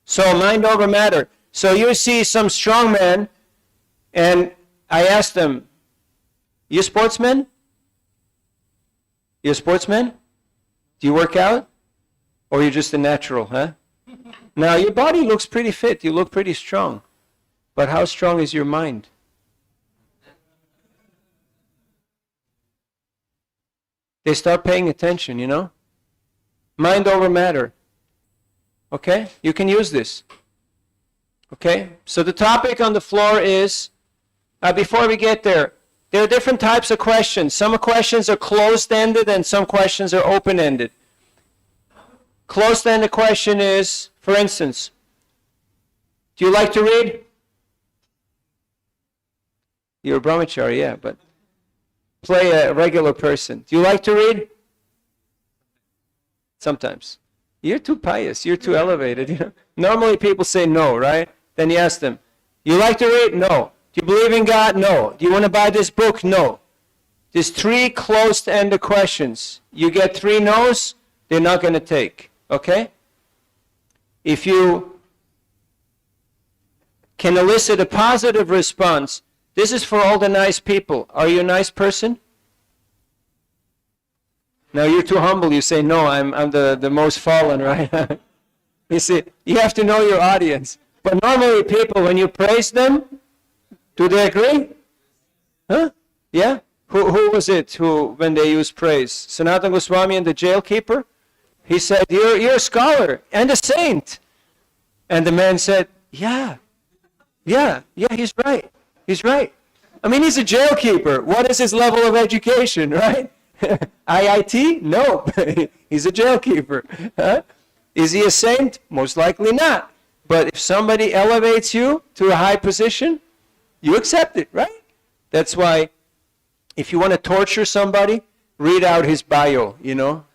So mind over matter. So you see some strong man, and I asked them, you sportsmen? You a sportsman? Do you work out? Or you're just a natural, huh? Now, your body looks pretty fit. You look pretty strong. But how strong is your mind? They start paying attention, you know? Mind over matter. Okay? You can use this. Okay? So the topic on the floor is, before we get there are different types of questions. Some questions are closed-ended and some questions are open-ended. Closed-ended question is, for instance, do you like to read? You're a brahmachari, yeah, but play a regular person. Do you like to read? Sometimes. You're too pious. You're too elevated. You know? Normally people say no, right? Then you ask them, you like to read? No. Do you believe in God? No. Do you want to buy this book? No. There's 3 closed-ended questions. You get 3 no's, they're not going to take. Okay? If you can elicit a positive response, this is for all the nice people. Are you a nice person? Now you're too humble. You say, no, I'm the most fallen, right? You see, you have to know your audience. But normally people, when you praise them, do they agree? Huh? Yeah? Who was it who, when they used praise? Sanatana Goswami and the jailkeeper? He said, you're a scholar and a saint. And the man said, yeah, he's right. He's right. I mean, he's a jailkeeper. What is his level of education, right? IIT? No. He's a jailkeeper. Huh? Is he a saint? Most likely not. But if somebody elevates you to a high position, you accept it, right? That's why if you want to torture somebody, read out his bio, you know?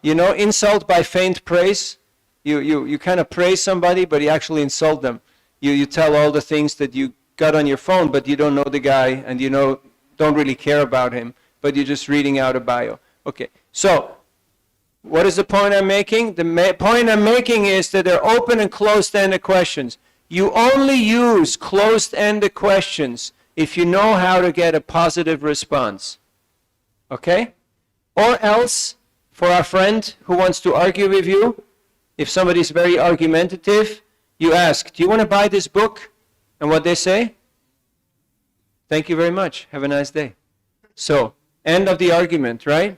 You know, insult by faint praise. You kind of praise somebody, but you actually insult them. You tell all the things that you got on your phone, but you don't know the guy, and you know don't really care about him, but you're just reading out a bio. Okay, so what is the point I'm making? The point I'm making is that they're open and closed-ended questions. You only use closed-ended questions if you know how to get a positive response. Okay? Or else, for our friend who wants to argue with you, if somebody's very argumentative, you ask, do you want to buy this book? And what they say? Thank you very much. Have a nice day. So, end of the argument, right?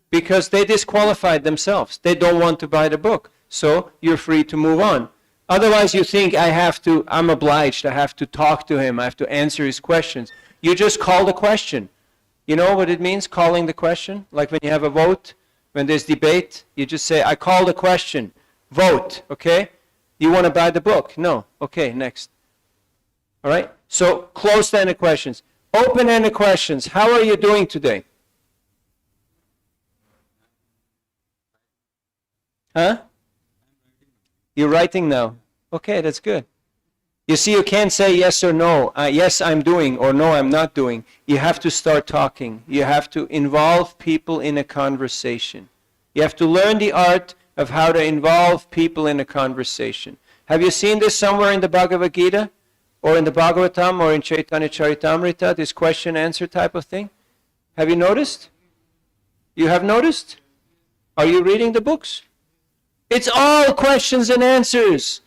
Because they disqualified themselves. They don't want to buy the book. So, you're free to move on. Otherwise, you think, I'm obliged, I have to talk to him, I have to answer his questions. You just call the question. You know what it means, calling the question? Like when you have a vote, when there's debate, you just say, I call the question. Vote, okay? You want to buy the book? No. Okay, next. All right? So, closed-ended questions. Open-ended questions. How are you doing today? Huh? You're writing now. Okay, that's good. You see, you can't say yes or no. Yes, I'm doing, or no, I'm not doing. You have to start talking. You have to involve people in a conversation. You have to learn the art of how to involve people in a conversation. Have you seen this somewhere in the Bhagavad Gita? Or in the Bhagavatam, or in Chaitanya Charitamrita, this question-answer type of thing? Have you noticed? You have noticed? Are you reading the books? It's all questions and answers.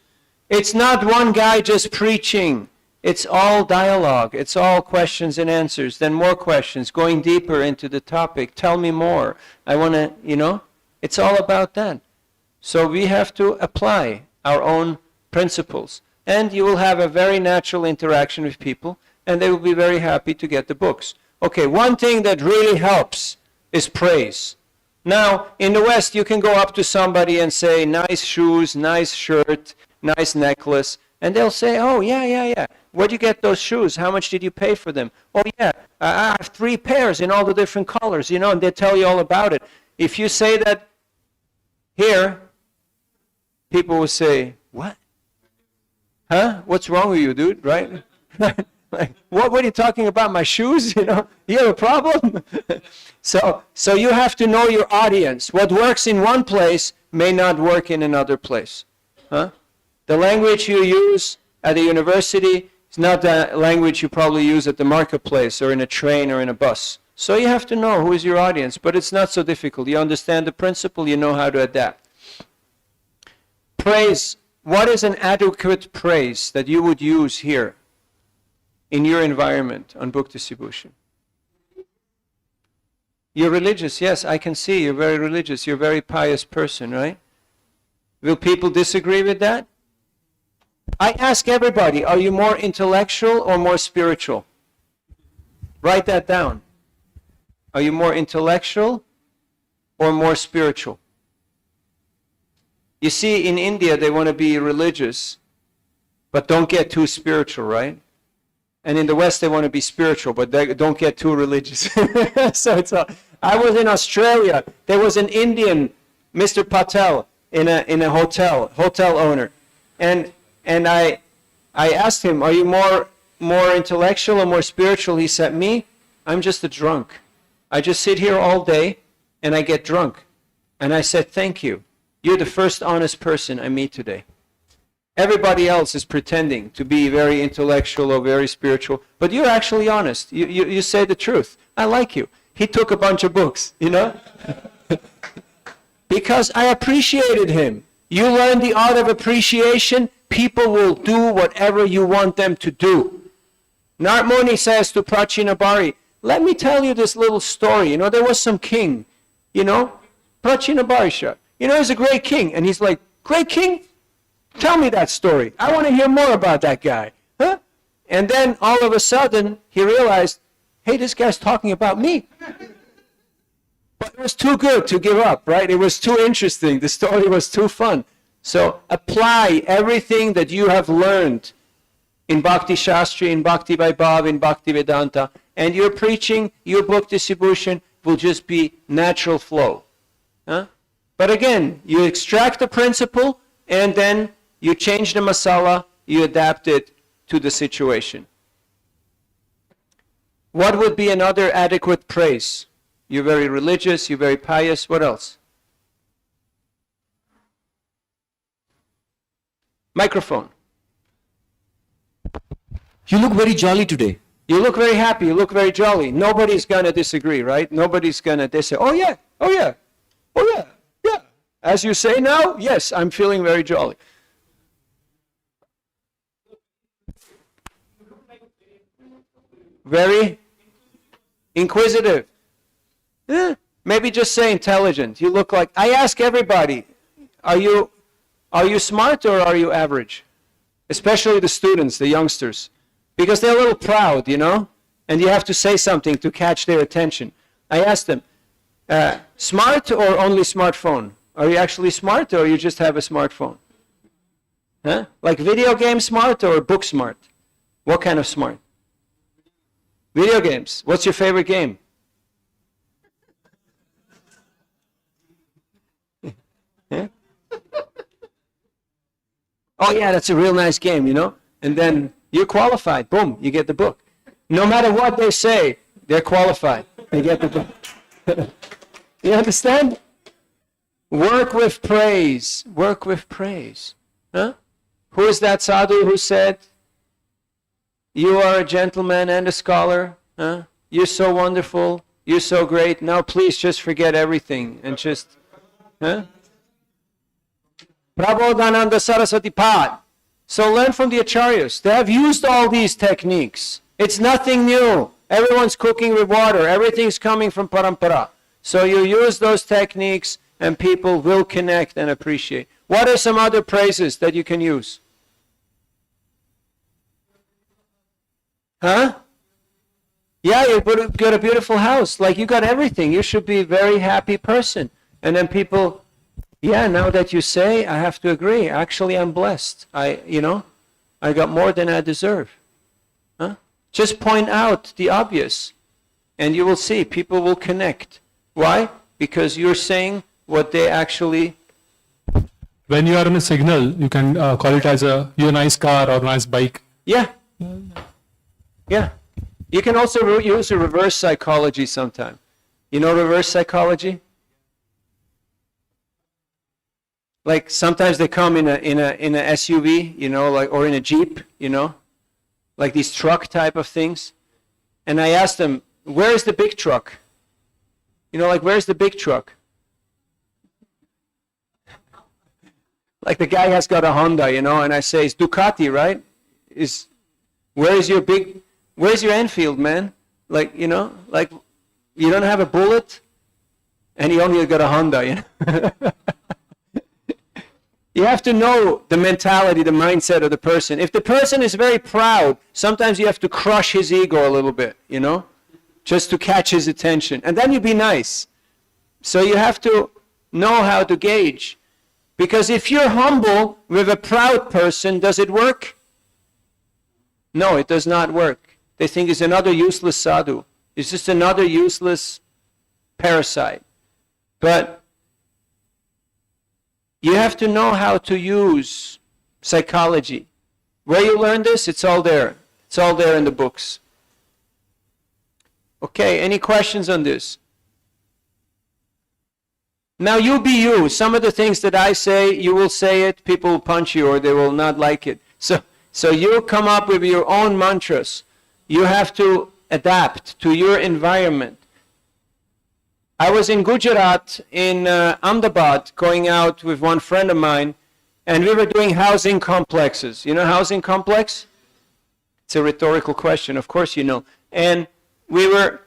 It's not one guy just preaching. It's all dialogue. It's all questions and answers. Then more questions, going deeper into the topic. Tell me more. I want to, you know, it's all about that. So we have to apply our own principles. And you will have a very natural interaction with people, and they will be very happy to get the books. Okay, one thing that really helps is praise. Now, in the West, you can go up to somebody and say, nice shoes, nice shirt, nice necklace, and they'll say, oh, yeah. Where'd you get those shoes? How much did you pay for them? Oh, yeah, I have 3 pairs in all the different colors, you know, and they tell you all about it. If you say that here, people will say, what? Huh? What's wrong with you, dude? Right? Like, what are you talking about? My shoes? You know, you have a problem? So you have to know your audience. What works in one place may not work in another place. Huh? The language you use at the university is not the language you probably use at the marketplace or in a train or in a bus. So you have to know who is your audience, but it's not so difficult. You understand the principle, you know how to adapt. Praise. What is an adequate praise that you would use here in your environment on book distribution? You're religious, yes, I can see you're very religious. You're a very pious person, right? Will people disagree with that? I ask everybody, are you more intellectual or more spiritual? Write that down. Are you more intellectual or more spiritual? You see, in India, they want to be religious, but don't get too spiritual, right? And in the West, they want to be spiritual, but they don't get too religious. So I was in Australia. There was an Indian, Mr. Patel, in a hotel owner, and I asked him, "Are you more intellectual or more spiritual?" He said, "Me, I'm just a drunk. I just sit here all day, and I get drunk." And I said, "Thank you. You're the first honest person I meet today. Everybody else is pretending to be very intellectual or very spiritual, but you're actually honest. You say the truth. I like you." He took a bunch of books, you know, because I appreciated him. You learn the art of appreciation, people will do whatever you want them to do. Narad Muni says to Prachinabhari, "Let me tell you this little story. You know, there was some king, you know, Prachinabharisha. You know, he's a great king." And he's like, "Great king? Tell me that story. I want to hear more about that guy." Huh? And then all of a sudden, he realized, hey, this guy's talking about me. But it was too good to give up, right? It was too interesting. The story was too fun. So apply everything that you have learned in Bhakti Shastri, in Bhakti Vaibhav, in Bhakti Vedanta, and your preaching, your book distribution will just be natural flow. Huh? But again, you extract the principle, and then you change the masala, you adapt it to the situation. What would be another adequate praise? You're very religious, you're very pious, what else? Microphone. You look very jolly today. You look very happy, you look very jolly. Nobody's going to disagree, right? Nobody's going to say, "Oh yeah, oh yeah, oh yeah, yeah." As you say now, yes, I'm feeling very jolly. Very inquisitive. Maybe just say intelligent. You look like, I ask everybody, are you smart or are you average? Especially the students, the youngsters. Because they're a little proud, you know? And you have to say something to catch their attention. I asked them, smart or only smartphone? Are you actually smart or you just have a smartphone? Huh? Like video game smart or book smart? What kind of smart? Video games. What's your favorite game? Yeah? Oh yeah, that's a real nice game, you know? And then you're qualified. Boom, you get the book. No matter what they say, they're qualified. They get the book. You understand? Work with praise. Work with praise. Huh? Who is that sadhu who said, "You are a gentleman and a scholar. Huh? You're so wonderful. You're so great. Now please just forget everything and just..." Huh? Prabodhananda Saraswati Pad. So learn from the acharyas. They have used all these techniques. It's nothing new. Everyone's cooking with water. Everything's coming from parampara. So you use those techniques and people will connect and appreciate. What are some other praises that you can use? Huh? Yeah, you got a beautiful house. Like you got everything. You should be a very happy person. And then people, yeah, now that you say, I have to agree. Actually, I'm blessed. I got more than I deserve. Huh? Just point out the obvious. And you will see, people will connect. Why? Because you're saying what they actually... When you are in a signal, you can call it as your nice car or nice bike. Yeah. Yeah. You can also use a reverse psychology sometime. You know reverse psychology? Like sometimes they come in a SUV, like, or in a Jeep, like these truck type of things. And I asked them, where's the big truck? Like, where's the big truck? Like the guy has got a Honda, and I say, it's Ducati, right? Where's your Enfield, man? Like, like you don't have a Bullet and you only got a Honda, You have to know the mentality, the mindset of the person. If the person is very proud, sometimes you have to crush his ego a little bit, just to catch his attention. And then you be nice. So you have to know how to gauge. Because if you're humble with a proud person, does it work? No, it does not work. They think it's another useless sadhu. It's just another useless parasite. But you have to know how to use psychology. Where you learn this, it's all there. It's all there in the books. Okay, any questions on this? Now you be you. Some of the things that I say, you will say it, people will punch you or they will not like it. So you come up with your own mantras. You have to adapt to your environment. I was in Gujarat, in Ahmedabad, going out with one friend of mine, and we were doing housing complexes. You know housing complex? It's a rhetorical question, of course you know. And we were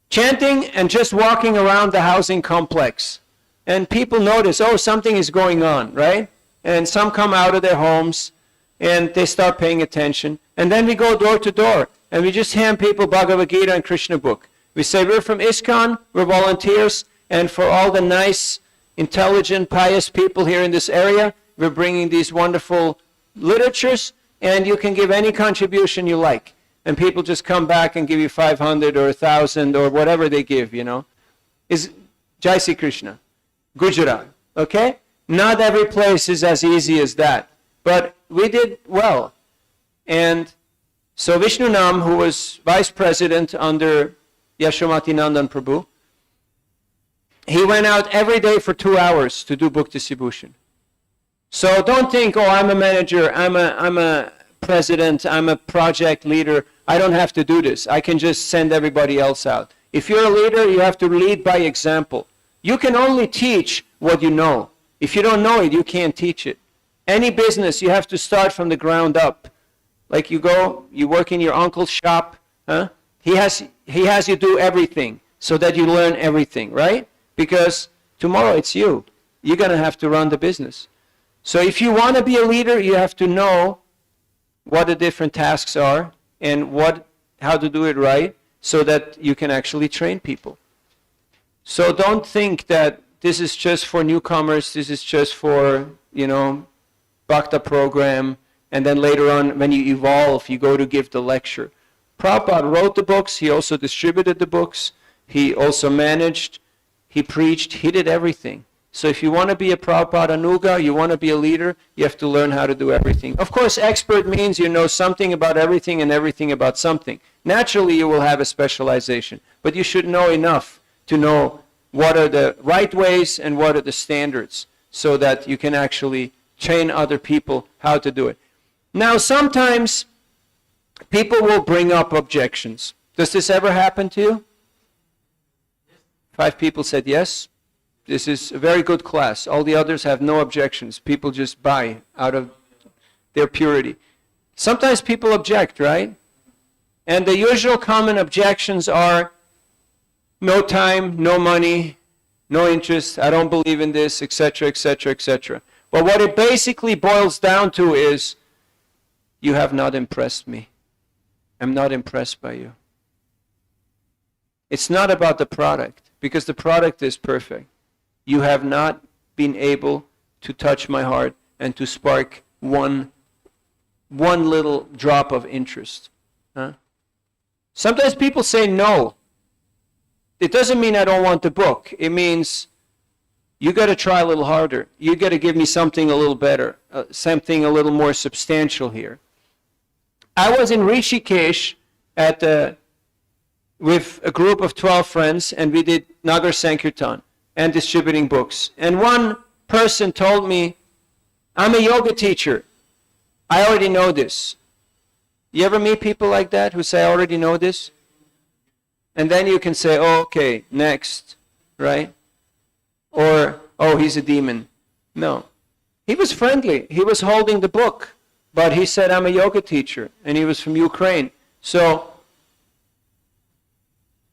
chanting and just walking around the housing complex. And people notice, oh, something is going on, right? And some come out of their homes, and they start paying attention. And then we go door to door, and we just hand people Bhagavad Gita and Krishna book. We say, we're from ISKCON, we're volunteers, and for all the nice, intelligent, pious people here in this area, we're bringing these wonderful literatures, and you can give any contribution you like. And people just come back and give you 500 or 1,000 or whatever they give, Is Jai Sri Krishna. Gujarat, okay? Not every place is as easy as that. But we did well. And so Vishnu Nam, who was vice president under Yashomati Nandan Prabhu, he went out every day for 2 hours to do book distribution. So don't think, oh, I'm a manager, I'm a president, I'm a project leader, I don't have to do this. I can just send everybody else out. If you're a leader, you have to lead by example. You can only teach what you know. If you don't know it, you can't teach it. Any business, you have to start from the ground up. Like you work in your uncle's shop, huh? He has you do everything so that you learn everything, right? Because tomorrow it's you. You're going to have to run the business. So if you want to be a leader, you have to know what the different tasks are and how to do it right so that you can actually train people. So don't think that this is just for newcomers, this is just for, Bhakta program, and then later on when you evolve, you go to give the lecture. Prabhupada wrote the books, he also distributed the books, he also managed, he preached, he did everything. So if you want to be a Prabhupada Anuga, you want to be a leader, you have to learn how to do everything. Of course, expert means you know something about everything and everything about something. Naturally, you will have a specialization, but you should know enough to know what are the right ways and what are the standards so that you can actually train other people how to do it. Now, sometimes people will bring up objections. Does this ever happen to you? 5 people said yes. This is a very good class. All the others have no objections. People just buy out of their purity. Sometimes people object, right? And the usual common objections are no time, no money, no interest, I don't believe in this, etc., etc., etc. But what it basically boils down to is, you have not impressed me. I'm not impressed by you. It's not about the product, because the product is perfect. You have not been able to touch my heart and to spark one little drop of interest. Huh? Sometimes people say no. It doesn't mean I don't want the book. It means you got to try a little harder. You got to give me something a little better, something a little more substantial here. I was in Rishikesh with a group of 12 friends, and we did Nagar Sankirtan and distributing books. And one person told me, I'm a yoga teacher. I already know this. You ever meet people like that who say, I already know this? And then you can say, oh, okay, next, right? Or, oh, he's a demon. No. He was friendly. He was holding the book. But he said, I'm a yoga teacher. And he was from Ukraine. So,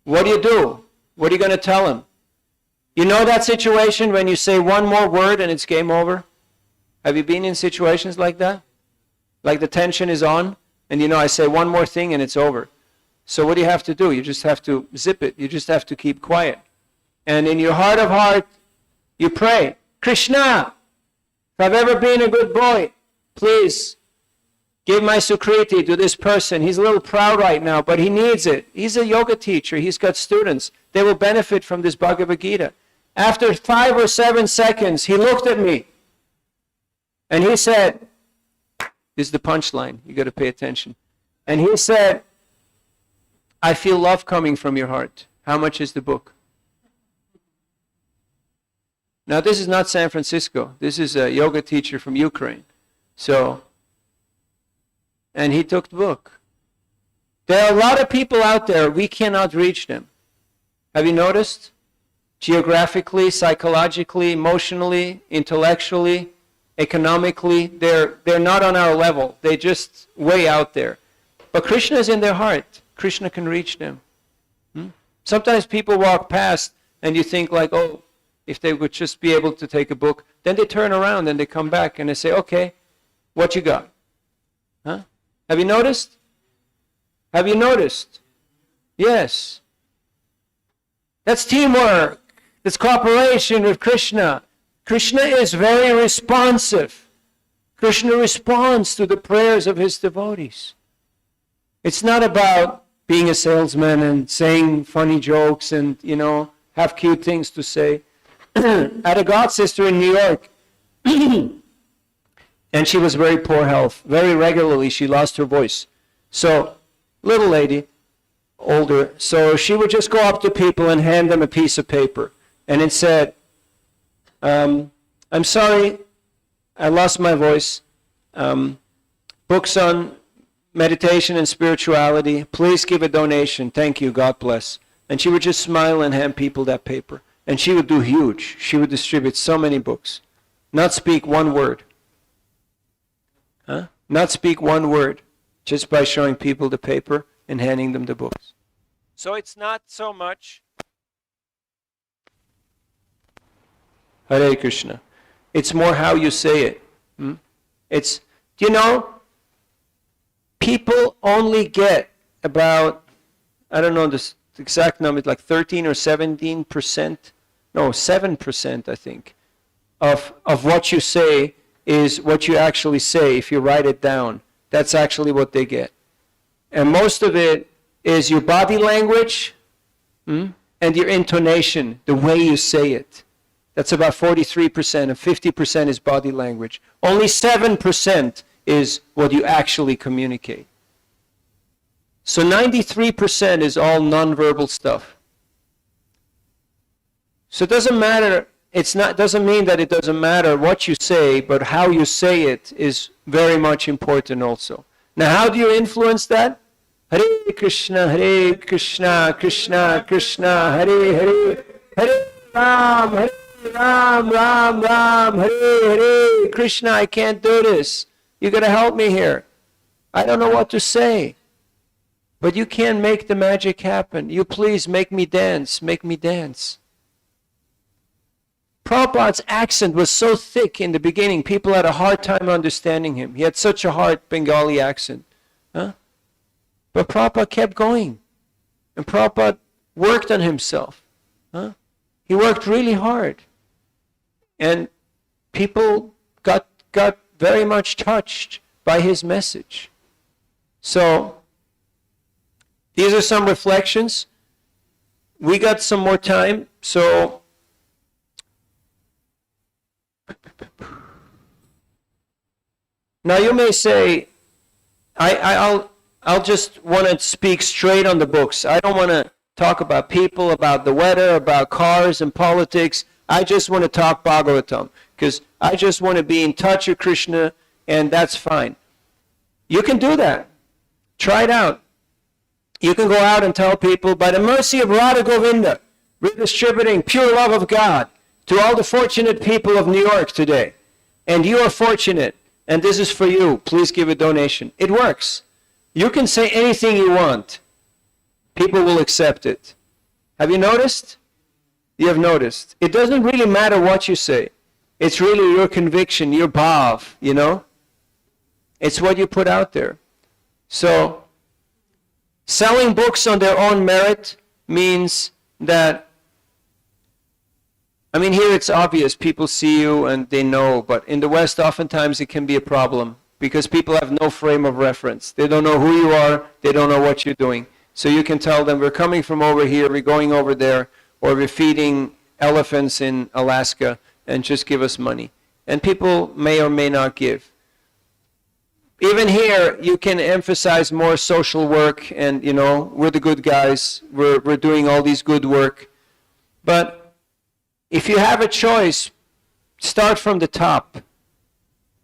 what do? What are you going to tell him? You know that situation when you say one more word and it's game over? Have you been in situations like that? Like the tension is on, and you know, I say one more thing and it's over. So what do you have to do? You just have to zip it. You just have to keep quiet. And in your heart of heart, you pray, Krishna, if I've ever been a good boy, please give my Sukriti to this person. He's a little proud right now, but he needs it. He's a yoga teacher. He's got students. They will benefit from this Bhagavad Gita. After 5 or 7 seconds, he looked at me and he said, this is the punchline. You got to pay attention. And he said, I feel love coming from your heart. How much is the book? Now, this is not San Francisco. This is a yoga teacher from Ukraine. So, and he took the book. There are a lot of people out there, we cannot reach them. Have you noticed? Geographically, psychologically, emotionally, intellectually, economically, they're not on our level. They're just way out there. But Krishna is in their heart. Krishna can reach them. Sometimes people walk past and you think like, oh, if they would just be able to take a book. Then they turn around and they come back and they say, okay, what you got? Huh? Have you noticed? Have you noticed? Yes. That's teamwork. That's cooperation with Krishna. Krishna is very responsive. Krishna responds to the prayers of his devotees. It's not about being a salesman and saying funny jokes and, you know, have cute things to say. I had a god sister in New York, and she was very poor health. Very regularly, she lost her voice. So, little lady, older, so she would just go up to people and hand them a piece of paper. And it said, I'm sorry, I lost my voice. Books on meditation and spirituality. Please give a donation. Thank you. God bless. And she would just smile and hand people that paper. And she would do huge. She would distribute so many books. Not speak one word. Huh? Not speak one word. Just by showing people the paper and handing them the books. So it's not so much Hare Krishna. It's more how you say it. It's, you know, people only get about, I don't know the exact number, it's like 13 or 17%, no, 7% I think, of what you say is what you actually say if you write it down. That's actually what they get. And most of it is your body language and your intonation, the way you say it. That's about 43%, and 50% is body language. Only 7% is what you actually communicate. So 93% is all nonverbal stuff. So it doesn't matter, doesn't mean that it doesn't matter what you say, but how you say it is very much important also. Now, how do you influence that? Hare Krishna, Krishna Krishna, Hare Hare, Hare Ram, Hare Ram, Ram Ram, Hare Hare. Krishna, I can't do this. You got to help me here. I don't know what to say. But you can make the magic happen. You please make me dance. Make me dance. Prabhupada's accent was so thick in the beginning, people had a hard time understanding him. He had such a hard Bengali accent. Huh? But Prabhupada kept going. And Prabhupada worked on himself. Huh? He worked really hard. And people got very much touched by his message. So, these are some reflections. We got some more time, so now you may say, I'll just want to speak straight on the books. I don't want to talk about people, about the weather, about cars and politics. I just want to talk Bhagavatam. because I just want to be in touch with Krishna, and that's fine. You can do that. Try it out. You can go out and tell people, by the mercy of Radha Govinda, we're distributing pure love of God to all the fortunate people of New York today. And you are fortunate, and this is for you. Please give a donation. It works. You can say anything you want. People will accept it. Have you noticed? You have noticed. It doesn't really matter what you say. It's really your conviction, your bhav, you know? It's what you put out there. So, selling books on their own merit means that, I mean, here it's obvious. People see you and they know, but in the West, oftentimes it can be a problem because people have no frame of reference. They don't know who you are. They don't know what you're doing. So you can tell them, we're coming from over here, we're going over there, or we're feeding elephants in Alaska, and just give us money. And people may or may not give. Even here, you can emphasize more social work, and, you know, we're the good guys, we're doing all these good work. But if you have a choice, start from the top.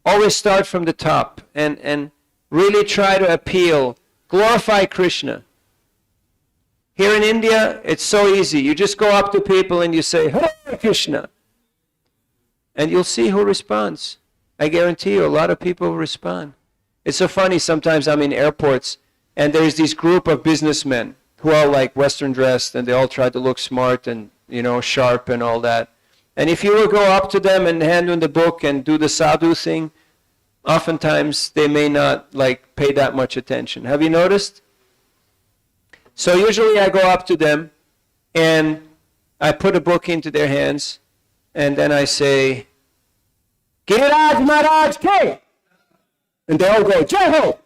Always start from the top, and really try to appeal, glorify Krishna. Here in India, it's so easy. You just go up to people and you say, Hare Krishna. And you'll see who responds. I guarantee you, a lot of people will respond. It's so funny, sometimes I'm in airports, and there's this group of businessmen who are like Western dressed, and they all try to look smart and, you know, sharp and all that. And if you will go up to them and hand them the book and do the sadhu thing, oftentimes they may not like pay that much attention. Have you noticed? So usually I go up to them and I put a book into their hands, and then I say, Giriraj Maharaj Ke! And they all go, Jai Ho!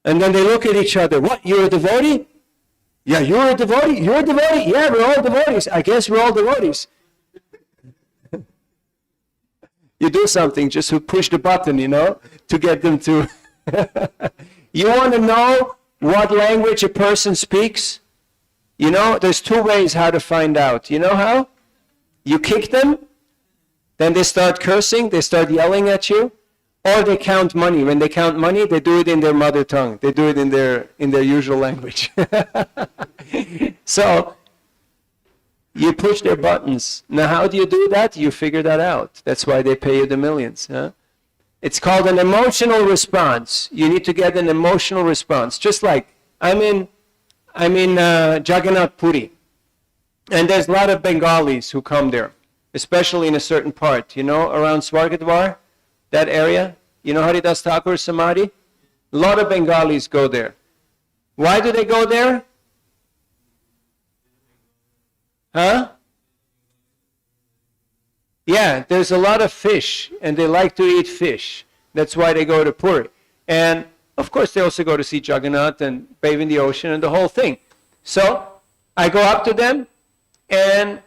And then they look at each other. What, you're a devotee? Yeah, you're a devotee? You're a devotee? Yeah, we're all devotees. I guess we're all devotees. You do something just to push the button, you know, to get them to... You want to know what language a person speaks? You know, there's two ways how to find out. You know how? You kick them, then they start cursing, they start yelling at you, or they count money. When they count money, they do it in their mother tongue. They do it in their usual language. So, you push their buttons. Now, how do you do that? You figure that out. That's why they pay you the millions. Huh? It's called an emotional response. You need to get an emotional response. Just like, I'm in Jagannath Puri, and there's a lot of Bengalis who come there, especially in a certain part, you know, around Swargadwar, that area. You know Haridas Thakur's Samadhi? A lot of Bengalis go there. Why do they go there? Huh? Yeah, there's a lot of fish, and they like to eat fish. That's why they go to Puri. And, of course, they also go to see Jagannath and bathe in the ocean and the whole thing. So, I go up to them, and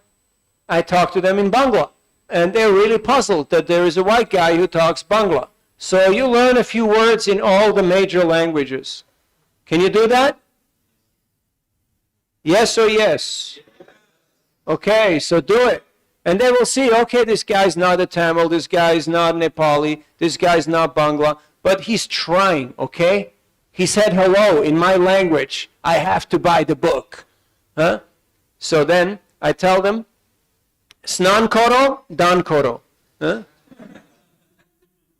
I talk to them in Bangla. And they're really puzzled that there is a white guy who talks Bangla. So, you learn a few words in all the major languages. Can you do that? Yes or yes? Okay, so do it. And they will see, okay, this guy's not a Tamil, this guy's not Nepali, this guy's not Bangla, but he's trying, okay? He said hello in my language. I have to buy the book. Huh? So then I tell them, Snan koro, dan koro. Huh?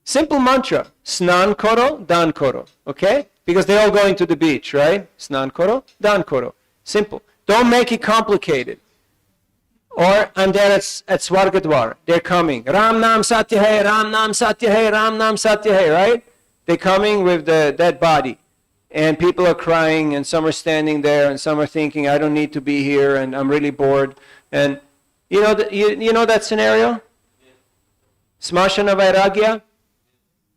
Simple mantra. Snan koro, dan koro. Okay? Because they're all going to the beach, right? Snan koro, dan koro. Simple. Don't make it complicated. Or I'm there at Swargadwar. They're coming. Ram Nam Satya Hai, Ram Nam Satya Hai, Ram Nam Satya Hai, right? They're coming with the dead body. And people are crying, and some are standing there, and some are thinking, I don't need to be here, and I'm really bored. And you know that scenario? Smashana Vairagya?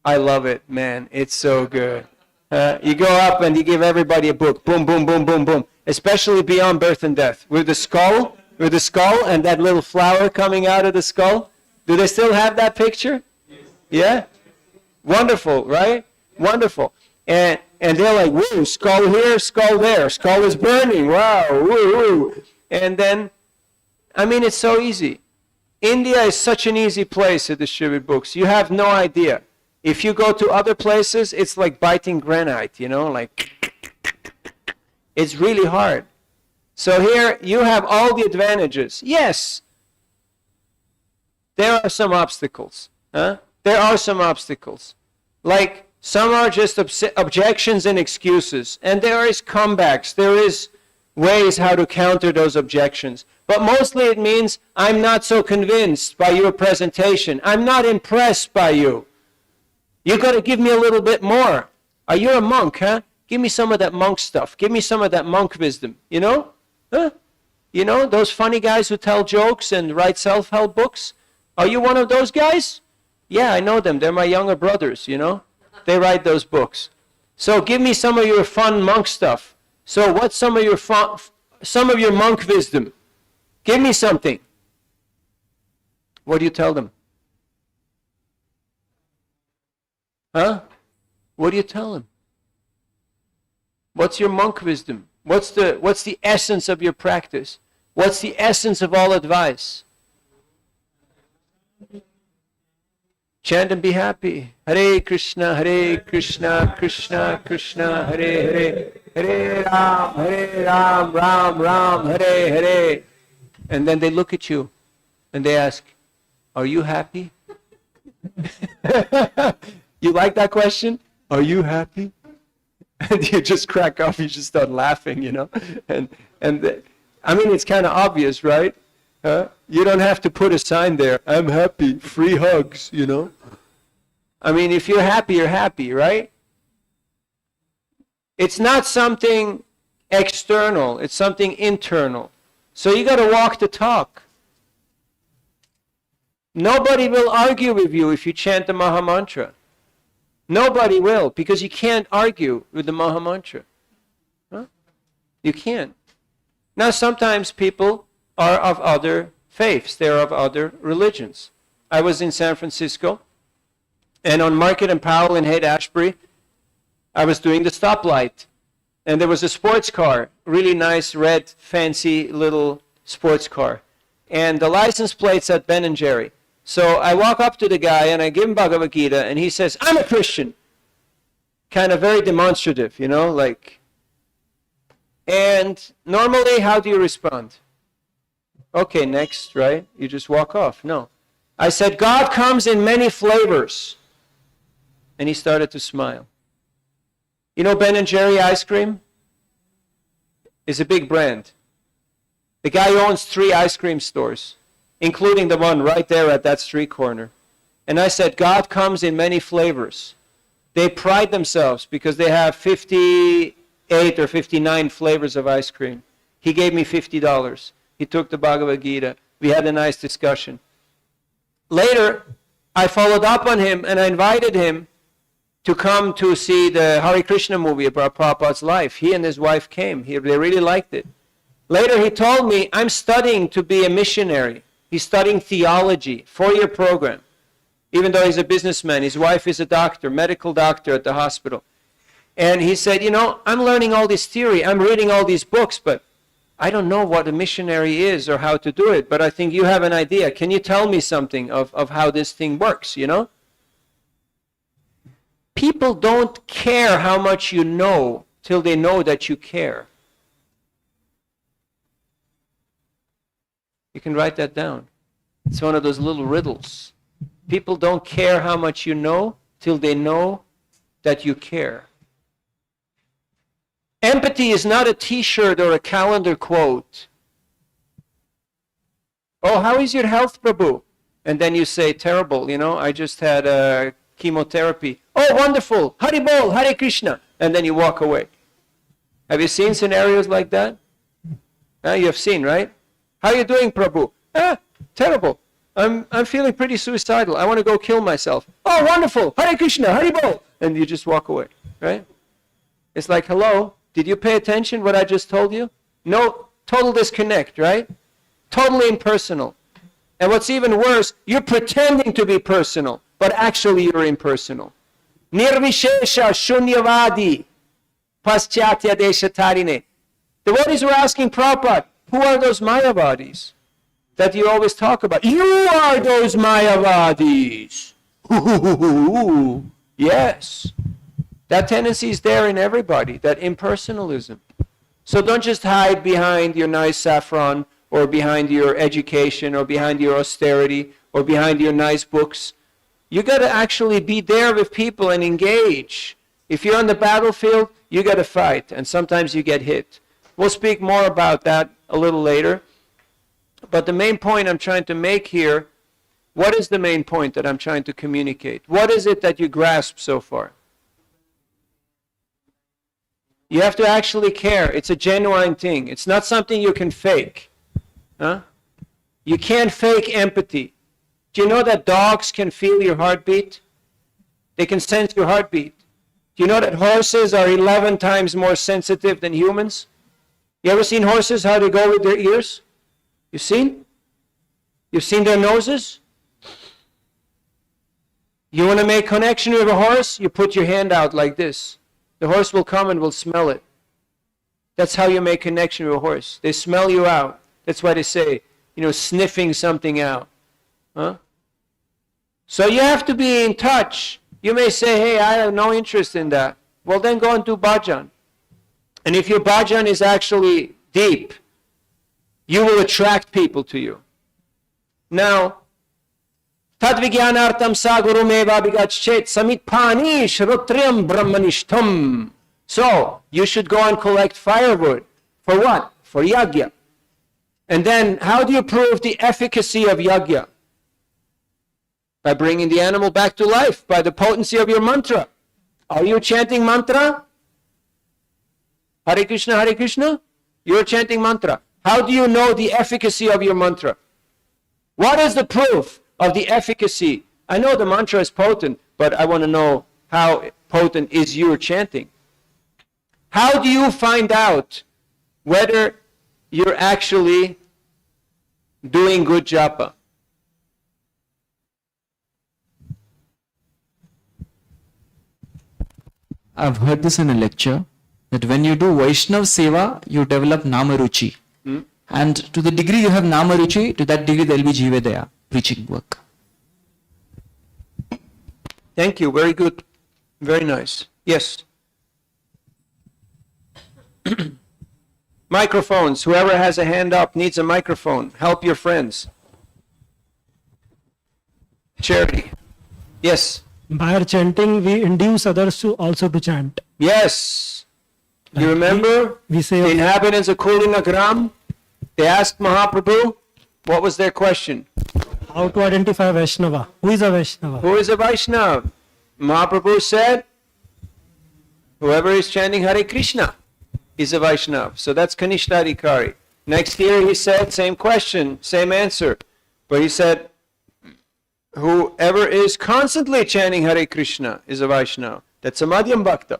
I love it, man. It's so good. You go up and you give everybody a book. Boom, boom, boom, boom, boom. Especially Beyond Birth and Death. With the skull and that little flower coming out of the skull. Do they still have that picture? Yeah? Wonderful, right? Wonderful. And they're like, woo, skull here, skull there. Skull is burning. Wow, woo, woo. And then, I mean, it's so easy. India is such an easy place to distribute books. You have no idea. If you go to other places, it's like biting granite, like it's really hard. So here you have all the advantages. Yes, there are some obstacles. There are some obstacles. Like some are just objections and excuses. And there is comebacks. There is ways how to counter those objections. But mostly it means I'm not so convinced by your presentation. I'm not impressed by you. You got to give me a little bit more. Are you a monk, huh? Give me some of that monk stuff. Give me some of that monk wisdom. Huh? Those funny guys who tell jokes and write self-help books? Are you one of those guys? Yeah, I know them. They're my younger brothers, They write those books. So give me some of your fun monk stuff. So what's some of your monk wisdom? Give me something. What do you tell them? Huh? What do you tell them? What's your monk wisdom? What's the essence of your practice? What's the essence of all advice? Chant and be happy. Hare Krishna, Krishna Krishna, Hare Ram, Ram Ram, Hare Hare. And then they look at you and they ask, are you happy? You like that question? Are you happy? And you just crack up, you just start laughing, And it's kind of obvious, right? You don't have to put a sign there, I'm happy, free hugs, If you're happy, right? It's not something external, it's something internal. So you got to walk the talk. Nobody will argue with you if you chant the Maha Mantra. Nobody will, because you can't argue with the Maha Mantra. You can't. Now, sometimes people are of other faiths. They're of other religions. I was in San Francisco, and on Market and Powell in Haight-Ashbury, I was doing the stoplight. And there was a sports car, really nice, red, fancy little sports car. And the license plate said Ben & Jerry. So I walk up to the guy and I give him Bhagavad Gita, and he says, I'm a Christian. Kind of very demonstrative, And normally, how do you respond? Okay, next, right? You just walk off. No. I said, God comes in many flavors. And he started to smile. Ben & Jerry ice cream is a big brand. The guy owns 3 ice cream stores, including the one right there at that street corner. And I said, God comes in many flavors. They pride themselves because they have 58 or 59 flavors of ice cream. He gave me $50. He took the Bhagavad Gita. We had a nice discussion. Later, I followed up on him and I invited him to come to see the Hare Krishna movie about Prabhupada's life. He and his wife came. They really liked it. Later he told me, I'm studying to be a missionary. He's studying theology, 4-year program. Even though he's a businessman, his wife is a doctor, medical doctor at the hospital. And he said, I'm learning all this theory, I'm reading all these books, but I don't know what a missionary is or how to do it, but I think you have an idea. Can you tell me something of how this thing works, People don't care how much you know till they know that you care. You can write that down. It's one of those little riddles. People don't care how much you know till they know that you care. Empathy is not a t-shirt or a calendar quote. Oh, how is your health, Prabhu? And then you say, terrible, I just had chemotherapy. Oh, wonderful. Hari Bol, Hare Krishna. And then you walk away. Have you seen scenarios like that? You have seen, right? How are you doing, Prabhu? Terrible. I'm feeling pretty suicidal. I want to go kill myself. Oh, wonderful. Hare Krishna, Hari Bol. And you just walk away, right? It's like, hello, did you pay attention what I just told you? No, total disconnect, right? Totally impersonal. And what's even worse, you're pretending to be personal, but actually you're impersonal. Nirvishesha shunyavadi paschatya deshatarine. The devotees were asking Prabhupada, who are those Mayavadis? that you always talk about. You are those Mayavadis. Yes. That tendency is there in everybody, that impersonalism. So don't just hide behind your nice saffron, or behind your education, or behind your austerity, or behind your nice books. You got to actually be there with people and engage. If you're on the battlefield, you got to fight, and sometimes you get hit. We'll speak more about that a little later. But the main point I'm trying to make here, what is the main point that I'm trying to communicate? What is it that you grasp so far? You have to actually care. It's a genuine thing. It's not something you can fake. Huh? You can't fake empathy. Do you know that dogs can feel your heartbeat? They can sense your heartbeat. Do you know that horses are 11 times more sensitive than humans? You ever seen horses, how they go with their ears? You've seen? You've seen their noses? You want to make connection with a horse? You put your hand out like this. The horse will come and will smell it. That's how you make connection with a horse. They smell you out. That's why they say, sniffing something out. Huh? So you have to be in touch. You may say, hey, I have no interest in that. Well, then go and do bhajan. And if your bhajan is actually deep, you will attract people to you. Now, Tadvigyanartam sagurumeva bigachet samitpani shrutriyam brahmanishtam. So, you should go and collect firewood. For what? For yajna. And then, how do you prove the efficacy of yajna? By bringing the animal back to life, by the potency of your mantra. Are you chanting mantra? Hare Krishna, Hare Krishna? You're chanting mantra. How do you know the efficacy of your mantra? What is the proof of the efficacy? I know the mantra is potent, but I want to know how potent is your chanting. How do you find out whether you're actually doing good japa? I've heard this in a lecture that when you do Vaishnav Seva, you develop Namaruchi. And to the degree you have Namaruchi, to that degree there will be Jivedaya, preaching work. Thank you. Very good. Very nice. Yes. Microphones. Whoever has a hand up needs a microphone. Help your friends. Charity. Yes. By our chanting, we induce others to also to chant. Yes. You remember We say, the inhabitants of Kulinagram? They asked Mahaprabhu, what was their question? how to identify Vaishnava? Who is a Vaishnava? Who is a Vaishnava? Mahaprabhu said, whoever is chanting Hare Krishna is a Vaishnava. So that's Kanishta Adhikari. Next year he said, same question, same answer. But he said, whoever is constantly chanting Hare Krishna is a Vaishnava. That's a Madhyam Bhakta.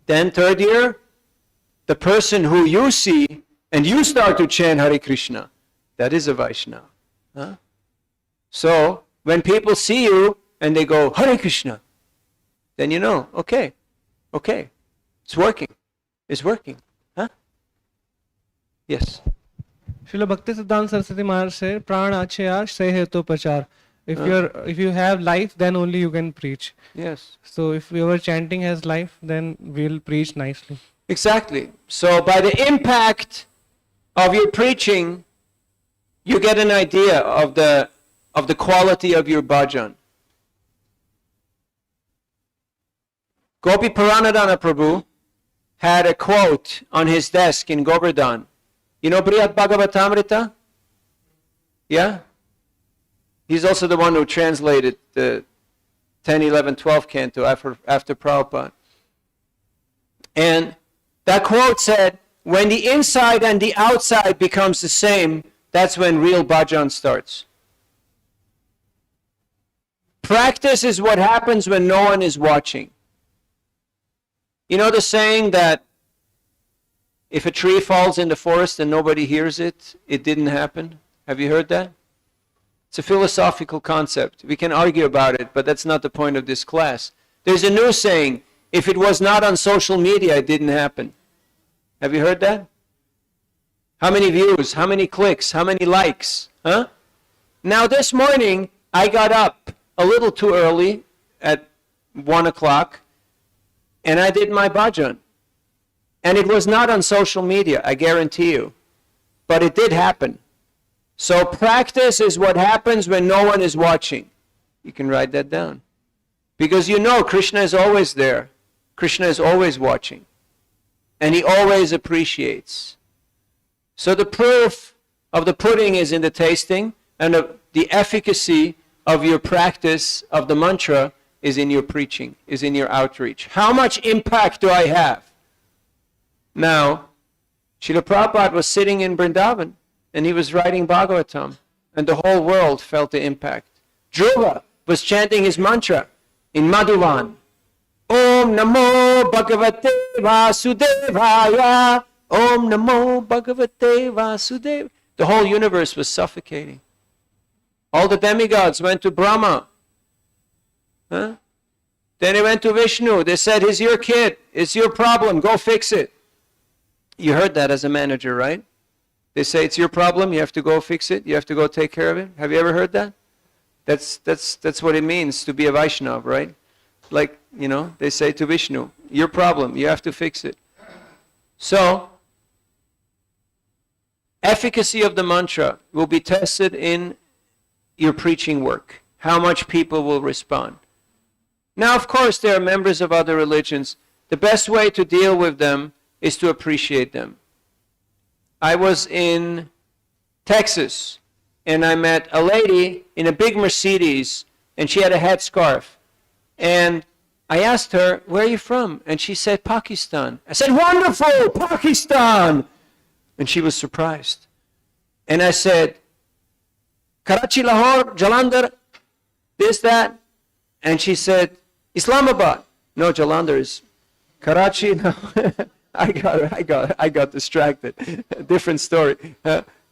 Then third year, the person who you see and you start to chant Hare Krishna, that is a Vaishnava. Huh? So, when people see you and they go, Hare Krishna, then you know, okay, it's working. It's working. Huh? Yes. Srila Bhaktisiddhanta Saraswati Maharaj said, Pran achayar se hetu prachar. If you have life, then only you can preach. Yes. So if your chanting has life, then we'll preach nicely. Exactly. So by the impact of your preaching, you get an idea of the quality of your bhajan. Gopi Paranadhana Prabhu had a quote on his desk in Govardhan. You know Brihad Bhagavatamrita? Yeah? He's also the one who translated the 10, 11, 12 canto after Prabhupada. And that quote said, when the inside and the outside becomes the same, that's when real bhajan starts. Practice is what happens when no one is watching. You know the saying that if a tree falls in the forest and nobody hears it, it didn't happen? Have you heard that? It's a philosophical concept. We can argue about it, but that's not the point of this class. There's a new saying, if it was not on social media, it didn't happen. Have you heard that? How many views? How many clicks? How many likes? Huh? Now this morning, I got up a little too early at 1 o'clock, and I did my bhajan. And it was not on social media, I guarantee you. But it did happen. So practice is what happens when no one is watching. You can write that down. Because you know Krishna is always there. Krishna is always watching. And he always appreciates. So the proof of the pudding is in the tasting, and the efficacy of your practice of the mantra is in your preaching, is in your outreach. How much impact do I have? Now, Srila Prabhupada was sitting in Vrindavan, and he was writing Bhagavatam, and the whole world felt the impact. Dhruva was chanting his mantra in Madhuvan. Om Namo Bhagavate Vasudevaya. Om Namo Bhagavate Vasudevaya. The whole universe was suffocating. All the demigods went to Brahma. Huh? Then they went to Vishnu. They said, he's your kid. It's your problem. Go fix it. You heard that as a manager, right? They say, it's your problem. You have to go fix it. You have to go take care of it. Have you ever heard that? That's what it means to be a Vaishnava, right? Like, you know, they say to Vishnu, your problem. You have to fix it. So, efficacy of the mantra will be tested in your preaching work. How much people will respond. Now, of course, there are members of other religions. The best way to deal with them is to appreciate them. I was in Texas, and I met a lady in a big Mercedes, and she had a headscarf. And I asked her, where are you from? And she said, Pakistan. I said, wonderful, Pakistan! And she was surprised. And I said, Karachi, Lahore, Jalandhar, this, that. And she said, Islamabad. No, Jalandhar is Karachi. No. I got distracted. Different story.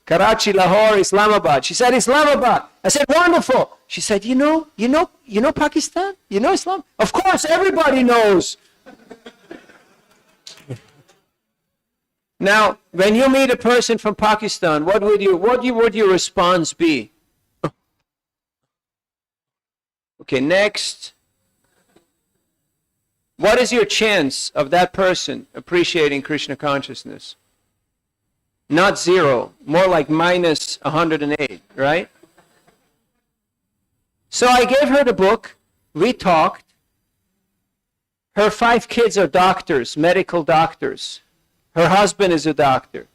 Karachi, Lahore, Islamabad. She said, Islamabad. I said, wonderful. She said, you know Pakistan? You know Islam? Of course, everybody knows. Now, when you meet a person from Pakistan, what would your response be? Okay, next. What is your chance of that person appreciating Krishna consciousness? Not zero, more like minus 108, right? So I gave her the book, we talked. Her 5 kids are doctors, medical doctors. Her husband is a doctor.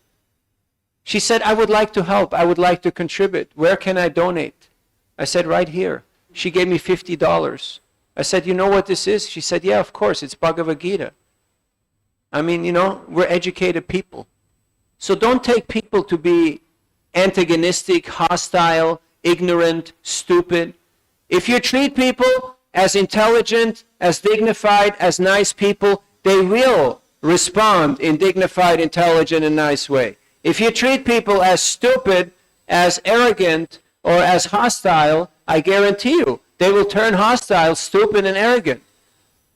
She said, I would like to help, I would like to contribute. Where can I donate? I said, right here. She gave me $50. I said, you know what this is? She said, yeah, of course, it's Bhagavad Gita. I mean, you know, we're educated people. So don't take people to be antagonistic, hostile, ignorant, stupid. If you treat people as intelligent, as dignified, as nice people, they will respond in dignified, intelligent, and nice way. If you treat people as stupid, as arrogant, or as hostile, I guarantee you, they will turn hostile, stupid, and arrogant.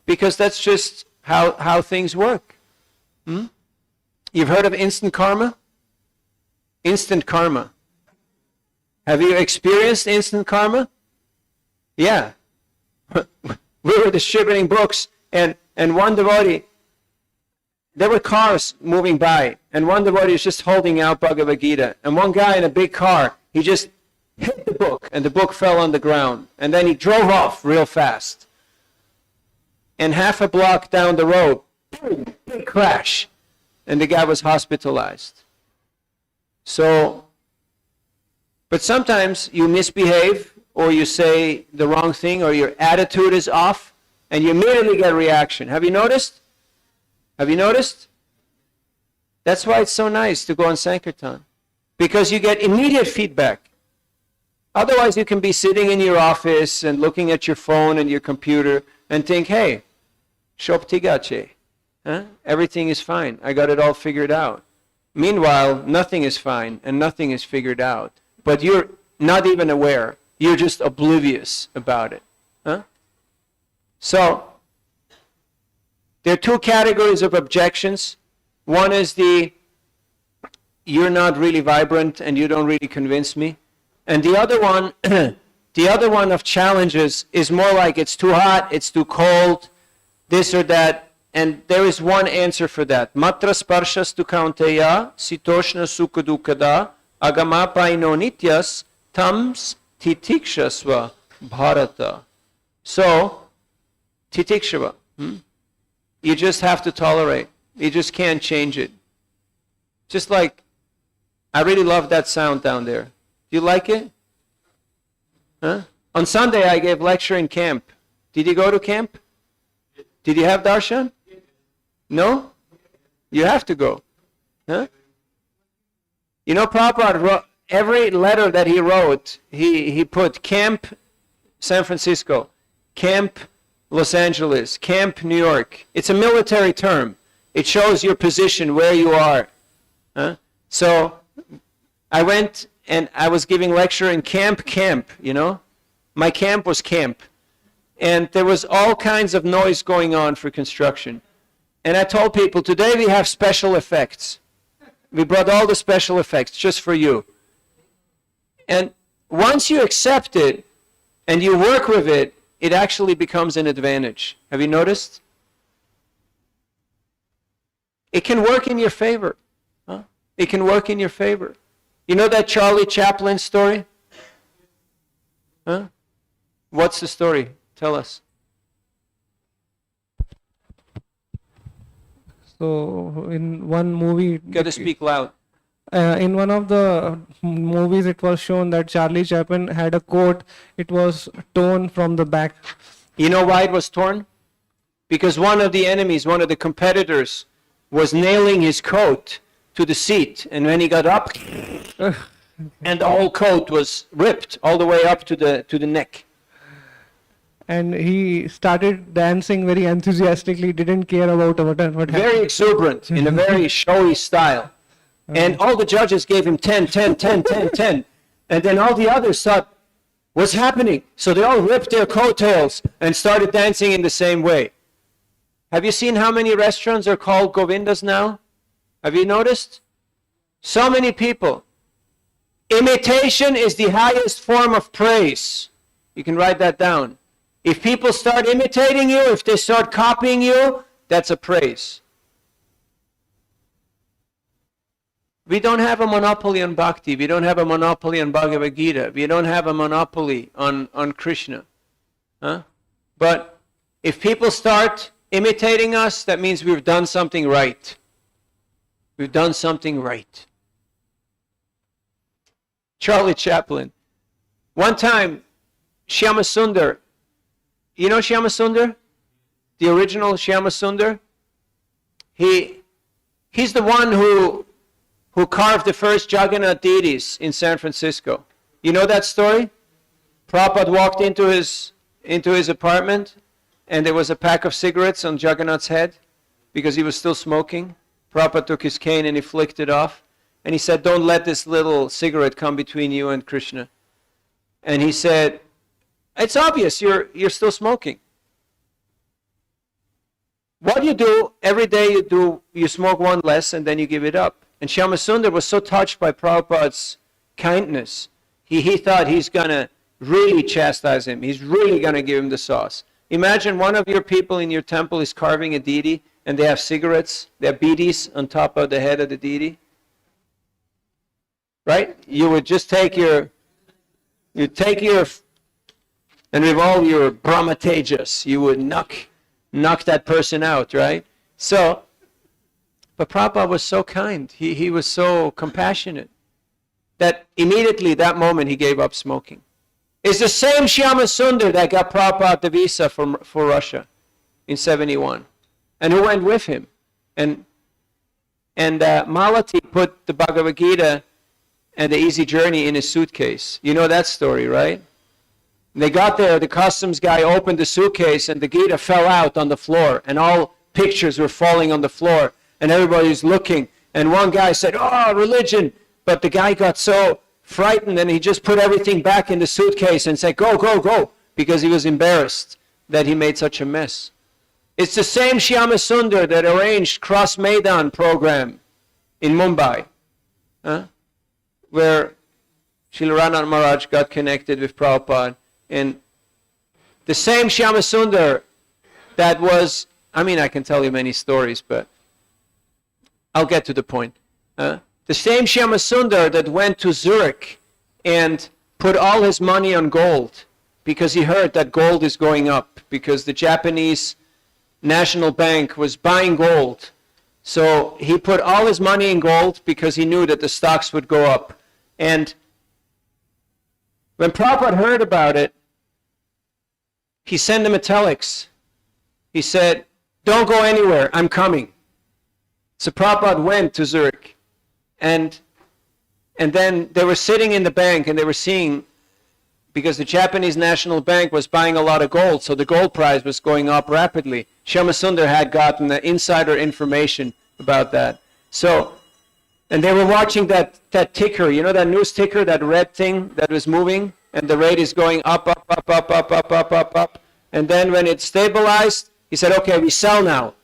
Because that's just how things work. You've heard of instant karma? Instant karma. Have you experienced instant karma? Yeah. We were distributing books, and one devotee, there were cars moving by, and one devotee was just holding out Bhagavad Gita, and one guy in a big car, he just hit the book, and the book fell on the ground, and then he drove off real fast. And half a block down the road, boom, big crash, and the guy was hospitalized. So, but sometimes you misbehave, or you say the wrong thing, or your attitude is off, and you immediately get a reaction. Have you noticed? Have you noticed? That's why it's so nice to go on Sankirtan, because you get immediate feedback. Otherwise, you can be sitting in your office and looking at your phone and your computer and think, hey, shoptigache, everything is fine. I got it all figured out. Meanwhile, nothing is fine and nothing is figured out. But you're not even aware. You're just oblivious about it. So, there are 2 categories of objections. One is the you're not really vibrant and you don't really convince me. And the other one, the other one of challenges is more like it's too hot, it's too cold, this or that. And there is one answer for that. Matra sparshas tu kaunteya, sitoshna sukadukada, agama paino nityas, tams titikshasva bharata. So, titikshava. You just have to tolerate. You just can't change it. Just like, I really love that sound down there. Do you like it? Huh? On Sunday I gave lecture in camp. Did you go to camp? Did you have darshan? No? You have to go. Huh? You know, Prabhupada wrote, every letter that he wrote, he put Camp San Francisco, Camp Los Angeles, Camp New York. It's a military term. It shows your position, where you are. Huh? So I went and I was giving lecture in camp, you know. My camp was camp. And there was all kinds of noise going on for construction. And I told people, today we have special effects. We brought all the special effects just for you. And once you accept it and you work with it, it actually becomes an advantage. Have you noticed? It can work in your favor. Huh? It can work in your favor. You know that Charlie Chaplin story? Huh? What's the story? Tell us. So in one movie, Got to speak loud. in one of the movies, it was shown that Charlie Chaplin had a coat. It was torn from the back. You know why it was torn? Because one of the enemies, one of the competitors, was nailing his coat to the seat. And when he got up, and the whole coat was ripped all the way up to the neck. And he started dancing very enthusiastically, didn't care about what happened. Very exuberant, in a very showy style. And all the judges gave him 10, 10, 10, 10, 10. And then all the others thought, what's happening? So they all ripped their coattails and started dancing in the same way. Have you seen how many restaurants are called Govindas now? Have you noticed? So many people. Imitation is the highest form of praise. You can write that down. If people start imitating you, if they start copying you, that's a praise. We don't have a monopoly on bhakti. We don't have a monopoly on Bhagavad Gita. We don't have a monopoly on Krishna. Huh? But if people start imitating us, that means we've done something right. We've done something right. Charlie Chaplin. One time, Shyama Sundar, you know Shyama Sundar? The original Shyama Sundar? He's the one who carved the first Jagannath deities in San Francisco. You know that story? Prabhupada walked into his apartment and there was a pack of cigarettes on Jagannath's head because he was still smoking. Prabhupada took his cane and he flicked it off. And he said, don't let this little cigarette come between you and Krishna. And he said, it's obvious you're still smoking. What you do, every day you smoke one less and then you give it up. And Shyama Sundar was so touched by Prabhupada's kindness, he thought he's going to really chastise him. He's really going to give him the sauce. Imagine one of your people in your temple is carving a deity and they have cigarettes, they have bidis on top of the head of the deity. Right? You would just take your, and with all your brahmatejas, you would knock that person out, right? So, but Prabhupada was so kind. He was so compassionate that immediately, that moment, he gave up smoking. It's the same Shyama Sundar that got Prabhupada the visa for Russia in 71, and who went with him. And Malati put the Bhagavad Gita and the Easy Journey in his suitcase. You know that story, right? They got there, the customs guy opened the suitcase and the Gita fell out on the floor and all pictures were falling on the floor and everybody's looking. And one guy said, oh, religion. But the guy got so frightened and he just put everything back in the suitcase and said, go, go, go, because he was embarrassed that he made such a mess. It's the same Shyama Sundar that arranged Cross Maidan program in Mumbai. where Srila Ranarath Maharaj got connected with Prabhupada. And the same Shyamasundar that was, I mean, I can tell you many stories, but I'll get to the point. The same Shyamasundar that went to Zurich and put all his money on gold because he heard that gold is going up, because the Japanese National Bank was buying gold. So he put all his money in gold because he knew that the stocks would go up. And when Prabhupada heard about it, he sent him a telex. He said, "Don't go anywhere, I'm coming." So Prabhupada went to Zurich. And then they were sitting in the bank and they were seeing, because the Japanese National Bank was buying a lot of gold, so the gold price was going up rapidly. Shyamasundar had gotten the insider information about that. So, and they were watching that ticker, you know that news ticker, that red thing that was moving, and the rate is going up, up, up, up, up, up, up, up, up. And then when it stabilized, he said, "Okay, we sell now."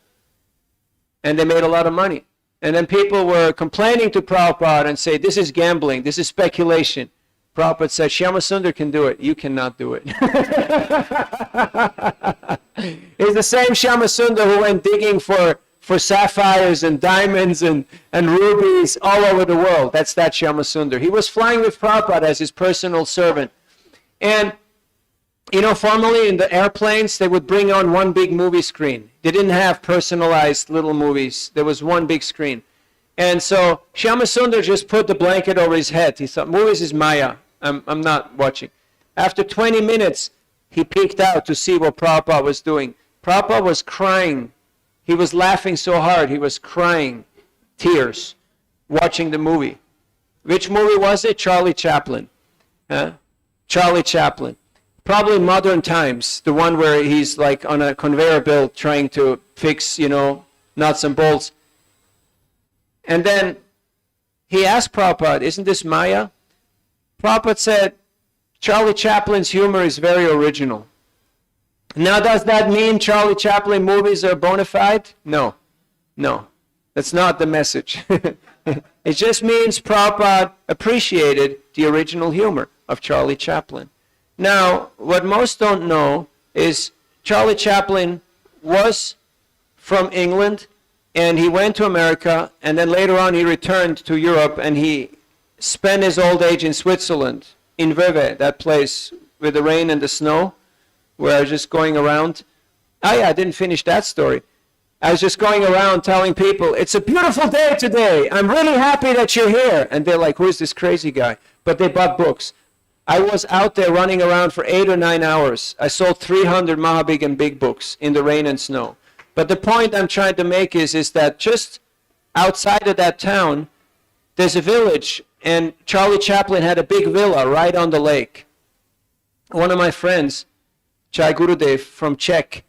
And they made a lot of money. And then people were complaining to Prabhupada and say, "This is gambling, this is speculation." Prabhupada said, "Shyamasundar can do it, you cannot do it." It's the same Shyamasundar who went digging for sapphires and diamonds and rubies all over the world. That's that Shyamasundar. He was flying with Prabhupada as his personal servant. And, you know, formerly in the airplanes, they would bring on one big movie screen. They didn't have personalized little movies. There was one big screen. And so Shyamasundar just put the blanket over his head. He thought, movies is Maya. I'm not watching. After 20 minutes, he peeked out to see what Prabhupada was doing. Prabhupada was crying. He was laughing so hard, he was crying tears watching the movie. Which movie was it? Charlie Chaplin. Charlie Chaplin. Probably Modern Times, the one where he's like on a conveyor belt trying to fix, you know, nuts and bolts. And then he asked Prabhupada, "Isn't this Maya?" Prabhupada said, "Charlie Chaplin's humor is very original." Now, does that mean Charlie Chaplin movies are bona fide? No. That's not the message. It just means Prabhupada appreciated the original humor of Charlie Chaplin. Now, what most don't know is Charlie Chaplin was from England, and he went to America, and then later on he returned to Europe, and he spent his old age in Switzerland, in Vevey, that place with the rain and the snow, where I was just going around. Oh yeah, I didn't finish that story. I was just going around telling people, "It's a beautiful day today. I'm really happy that you're here." And they're like, "Who is this crazy guy?" But they bought books. I was out there running around for 8 or 9 hours. I sold 300 Mahabig and Big books in the rain and snow. But the point I'm trying to make is that just outside of that town, there's a village, and Charlie Chaplin had a big villa right on the lake. One of my friends, Jai Gurudev from Czech,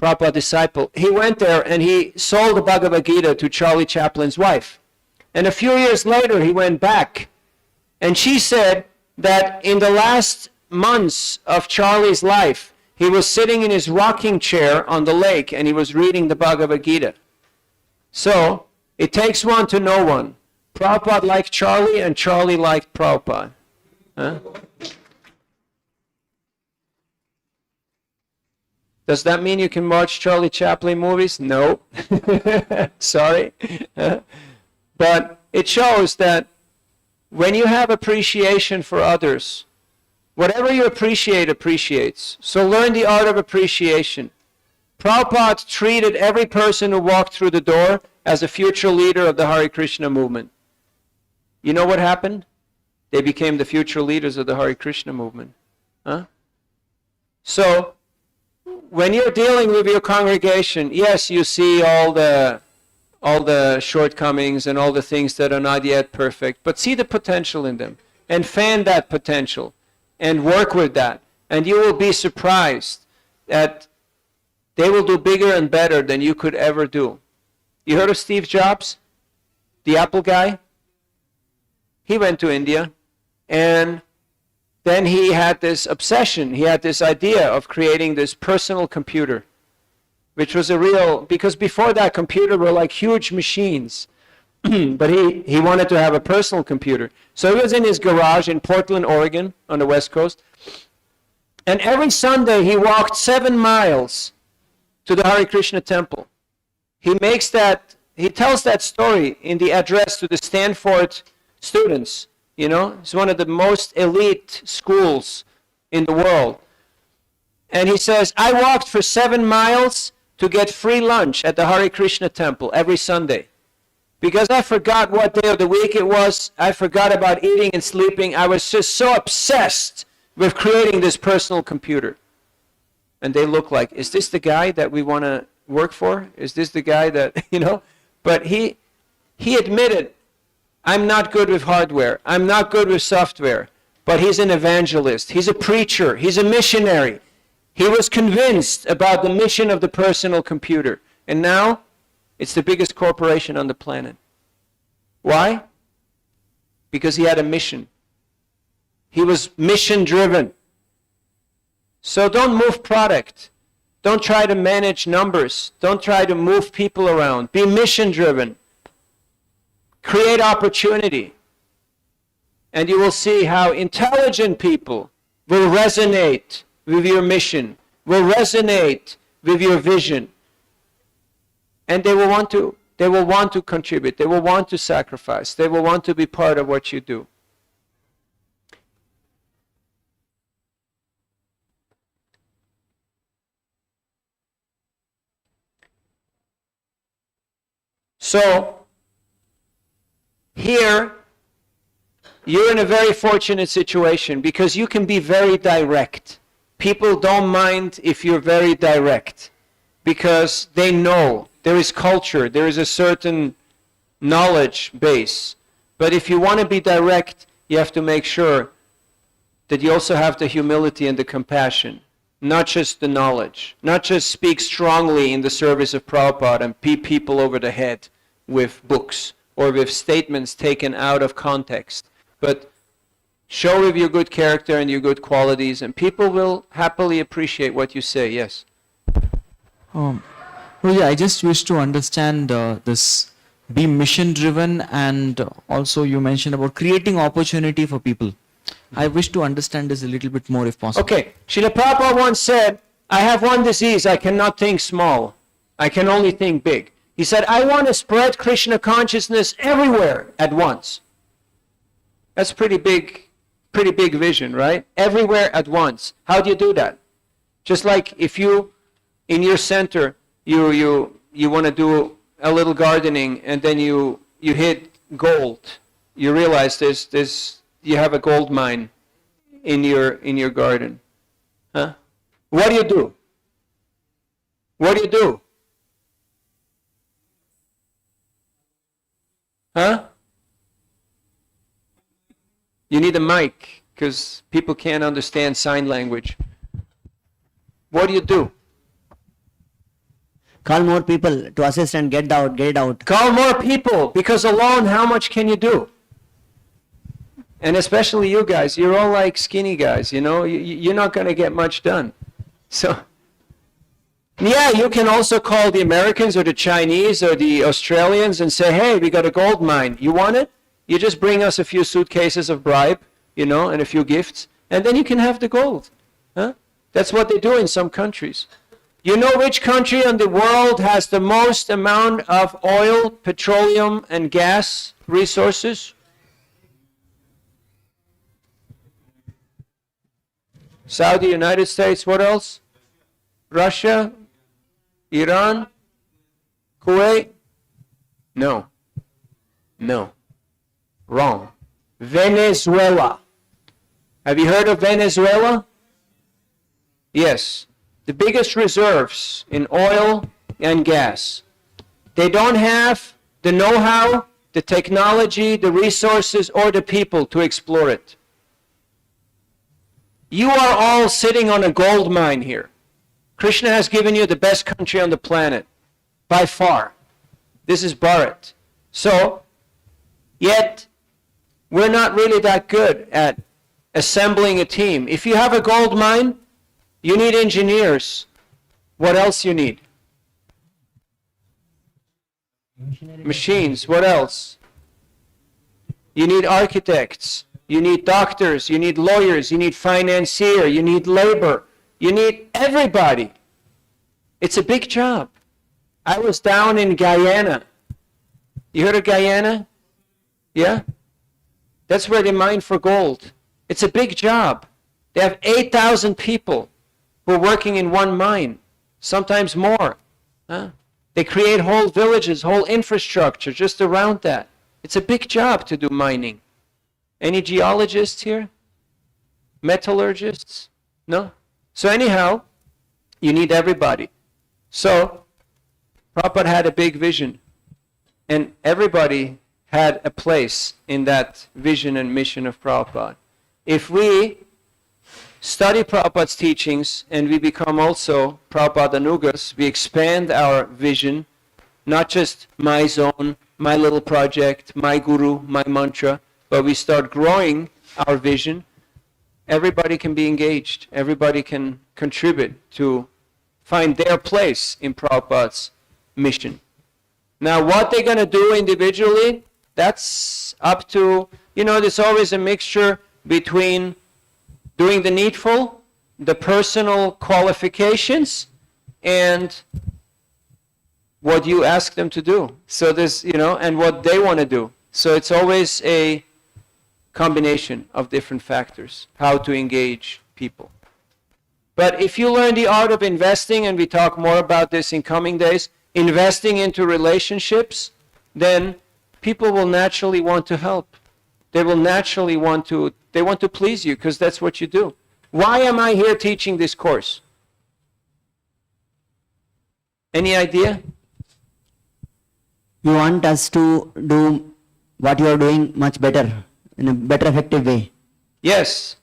Prabhupada disciple, he went there and he sold the Bhagavad Gita to Charlie Chaplin's wife. And a few years later, he went back, and she said that in the last months of Charlie's life, he was sitting in his rocking chair on the lake and he was reading the Bhagavad Gita. So, it takes one to know one. Prabhupada liked Charlie and Charlie liked Prabhupada. Does that mean you can watch Charlie Chaplin movies? No. Sorry. But it shows that when you have appreciation for others, whatever you appreciate appreciates. So learn the art of appreciation. Prabhupada treated every person who walked through the door as a future leader of the Hare Krishna movement. You know what happened? They became the future leaders of the Hare Krishna movement. So, when you're dealing with your congregation, yes, you see all the shortcomings and all the things that are not yet perfect, but see the potential in them and fan that potential and work with that, and you will be surprised that they will do bigger and better than you could ever do. You heard of Steve Jobs, the Apple guy? He went to India, and then he had this obsession, he had this idea of creating this personal computer, which was a real, because before that, computers were like huge machines. but he wanted to have a personal computer. So he was in his garage in Portland, Oregon, on the West Coast. And every Sunday he walked 7 miles to the Hare Krishna temple. He tells that story in the address to the Stanford students. You know, it's one of the most elite schools in the world. And he says, I walked for 7 miles to get free lunch at the Hare Krishna temple every Sunday. Because I forgot what day of the week it was. I forgot about eating and sleeping. I was just so obsessed with creating this personal computer. And they look like, is this the guy that we want to work for? Is this the guy that, you know? But he admitted, I'm not good with hardware. I'm not good with software. But he's an evangelist. He's a preacher. He's a missionary. He was convinced about the mission of the personal computer. And now, it's the biggest corporation on the planet. Why? Because he had a mission. He was mission driven. So don't move product. Don't try to manage numbers. Don't try to move people around. Be mission driven. Create opportunity. And you will see how intelligent people will resonate with your mission, will resonate with your vision. And they will want to contribute. They will want to sacrifice. They will want to be part of what you do. So, here, you're in a very fortunate situation because you can be very direct. People don't mind if you're very direct because they know there is culture, there is a certain knowledge base. But if you want to be direct, you have to make sure that you also have the humility and the compassion, not just the knowledge, not just speak strongly in the service of Prabhupada and beat people over the head with books or with statements taken out of context, but show with your good character and your good qualities, and people will happily appreciate what you say. Yes? I just wish to understand this be mission driven, and also you mentioned about creating opportunity for people. I wish to understand this a little bit more if possible. Okay, Srila Prabhupada once said, I have one disease, I cannot think small. I can only think big. He said, I want to spread Krishna consciousness everywhere at once. That's pretty big vision, right? Everywhere at once. How do you do that? Just like if you, in your center, you want to do a little gardening and then you hit gold. You realize you have a gold mine in your garden. Huh? What do you do? What do you do? Huh? You need a mic because people can't understand sign language. What do you do? Call more people to assist and get it out. Call more people, because alone, how much can you do? And especially you guys, you're all like skinny guys, you know, you're not going to get much done. So, yeah, you can also call the Americans or the Chinese or the Australians and say, hey, we got a gold mine. You want it? You just bring us a few suitcases of bribe, you know, and a few gifts, and then you can have the gold. Huh? That's what they do in some countries. You know which country in the world has the most amount of oil, petroleum, and gas resources? Saudi, United States, what else? Russia? Iran? Kuwait? No. No. Wrong. Venezuela. Have you heard of Venezuela? Yes. The biggest reserves in oil and gas. They don't have the know-how, the technology, the resources, or the people to explore it. You are all sitting on a gold mine here. Krishna has given you the best country on the planet, by far. This is Bharat. So, yet, we're not really that good at assembling a team. If you have a gold mine, you need engineers. What else you need? Machines. What else? You need architects. You need doctors. You need lawyers. You need financier. You need labor. You need everybody. It's a big job. I was down in Guyana. You heard of Guyana? Yeah? That's where they mine for gold. It's a big job. They have 8,000 people who are working in one mine, sometimes more. Huh? They create whole villages, whole infrastructure just around that. It's a big job to do mining. Any geologists here? Metallurgists? No? So anyhow, you need everybody. So, Prabhupada had a big vision, and everybody had a place in that vision and mission of Prabhupada. If we study Prabhupada's teachings and we become also Prabhupada Anugas, we expand our vision, not just my zone, my little project, my guru, my mantra, but we start growing our vision, everybody can be engaged. Everybody can contribute to find their place in Prabhupada's mission. Now, what they're going to do individually, that's up to, there's always a mixture between doing the needful, the personal qualifications, and what you ask them to do. So there's, and what they want to do. So it's always a combination of different factors, how to engage people. But if you learn the art of investing, and we talk more about this in coming days, investing into relationships, then people will naturally want to help. They will naturally want to please you, because that's what you do. Why am I here teaching this course? Any idea? You want us to do what you are doing much better, in a better effective way. Yes.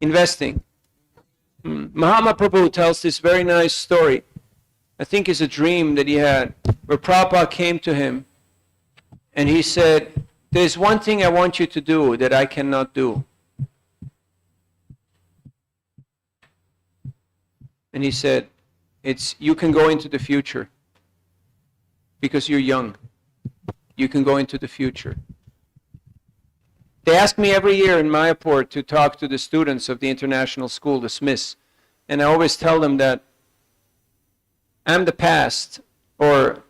Investing. Mahatma Prabhu tells this very nice story. I think it's a dream that he had, where Prabhupada came to him and he said, there's one thing I want you to do that I cannot do. And he said, you can go into the future because you're young. You can go into the future. They ask me every year in Mayapur to talk to the students of the international school, the Smiths, and I always tell them that I'm the past, or,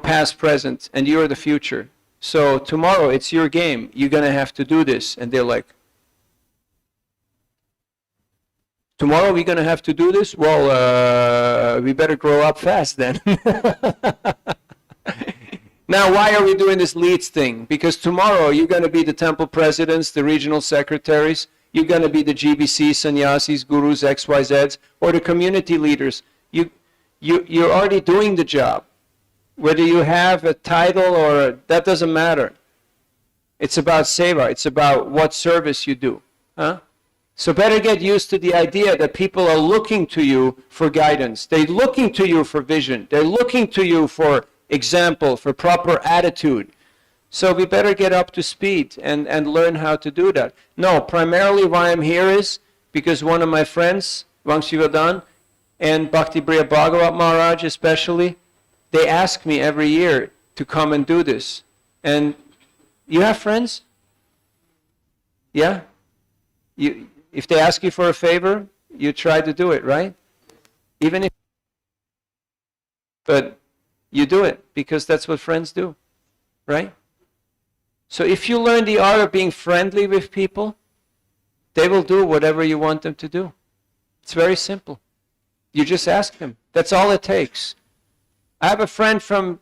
past, present, and you're the future. So tomorrow it's your game. You're going to have to do this. And they're like, tomorrow we're going to have to do this? Well, we better grow up fast then. Now, why are we doing this leads thing? Because tomorrow you're going to be the temple presidents, the regional secretaries, you're going to be the GBC, sannyasis, gurus, XYZs, or the community leaders. You're already doing the job. Whether you have a title or that doesn't matter. It's about seva. It's about what service you do. Huh? So better get used to the idea that people are looking to you for guidance. They're looking to you for vision. They're looking to you for example, for proper attitude. So we better get up to speed and learn how to do that. No, primarily why I'm here is because one of my friends, Vamsivardhan, and Bhakti Priya Bhagavat Maharaj especially, they ask me every year to come and do this. And you have friends? Yeah? If they ask you for a favor, you try to do it, right? Even if... But you do it because that's what friends do, right? So if you learn the art of being friendly with people, they will do whatever you want them to do. It's very simple. You just ask them. That's all it takes. I have a friend from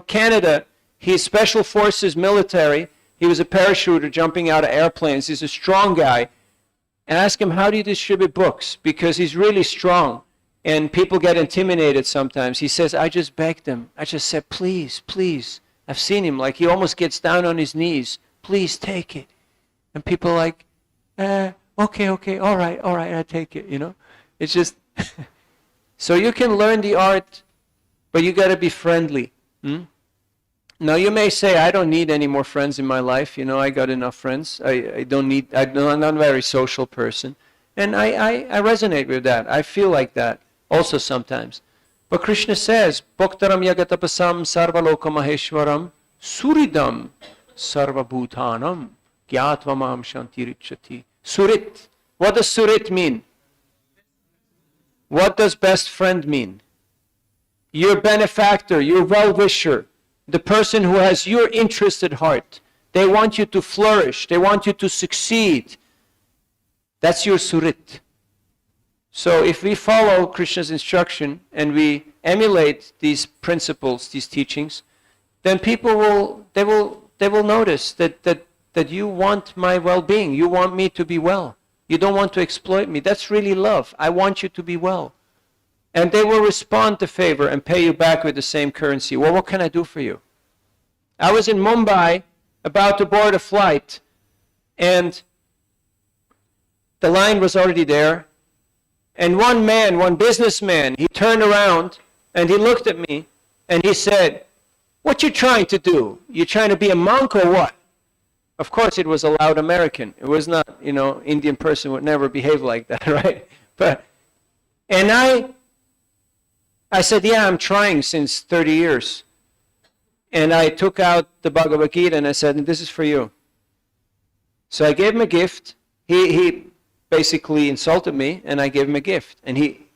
Canada. He's Special Forces military. He was a parachuter jumping out of airplanes. He's a strong guy. And I ask him, how do you distribute books? Because he's really strong. And people get intimidated sometimes. He says, I just begged them. I just said, please, please. I've seen him, like he almost gets down on his knees. Please take it. And people are like, okay, all right, I take it, It's just, so you can learn the art, but you got to be friendly. Now you may say, I don't need any more friends in my life. I got enough friends. I'm not a very social person. And I resonate with that. I feel like that also sometimes. But Krishna says, Bhaktaram yagatapasam sarvaloka maheshwaram suridam sarvabhutanam gyatvamam shantiricchati. Surit. What does surit mean? What does best friend mean? Your benefactor, your well-wisher, the person who has your interest at heart. They want you to flourish. They want you to succeed. That's your surit. So if we follow Krishna's instruction and we emulate these principles, these teachings, then people will notice that you want my well-being. You want me to be well. You don't want to exploit me. That's really love. I want you to be well. And they will respond to favor and pay you back with the same currency. Well, what can I do for you? I was in Mumbai about to board a flight, and the line was already there. And one businessman, he turned around and he looked at me and he said, "What you trying to do? You trying to be a monk or what?" Of course, it was a loud American. It was not, Indian person would never behave like that, right? And I said, "Yeah, I'm trying since 30 years. And I took out the Bhagavad Gita and I said, "This is for you." So I gave him a gift. He basically insulted me, and I gave him a gift. And he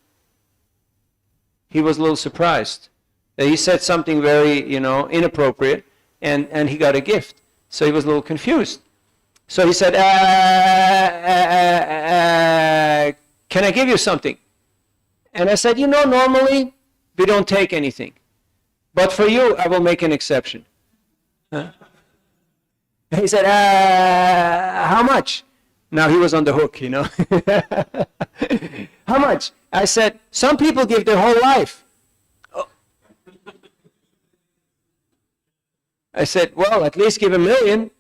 was a little surprised. He said something very, inappropriate, and he got a gift. So he was a little confused. So he said, "Can I give you something?" And I said, "Normally we don't take anything. But for you, I will make an exception." Huh? He said, "How much?" Now he was on the hook, "How much?" I said, "Some people give their whole life." Oh. I said, "Well, at least give $1 million,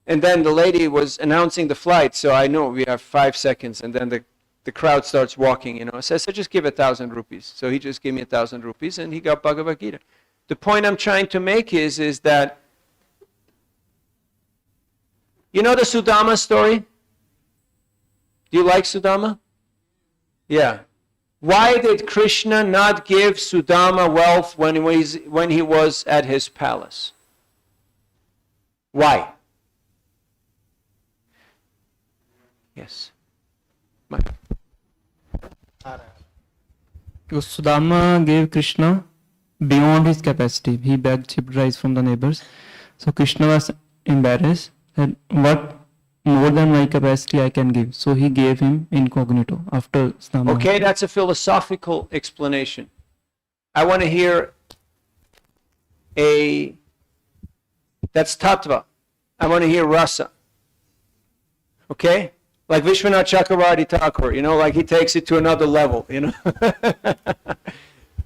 And then the lady was announcing the flight, so I knew we have 5 seconds, and then the crowd starts walking, So I said, "Just give 1,000 rupees." So he just gave me 1,000 rupees, and he got Bhagavad Gita. The point I'm trying to make is that, the Sudama story? Do you like Sudama? Yeah. Why did Krishna not give Sudama wealth when he was at his palace? Why? Yes. Because Sudama gave Krishna beyond his capacity. He begged cheap rice from the neighbors. So Krishna was embarrassed that what more than my capacity I can give. So he gave him incognito after Sudama. Okay, that's a philosophical explanation. I want to hear that's tattva. I want to hear rasa. Okay? Like Vishwanath Chakravarti Thakur, like he takes it to another level,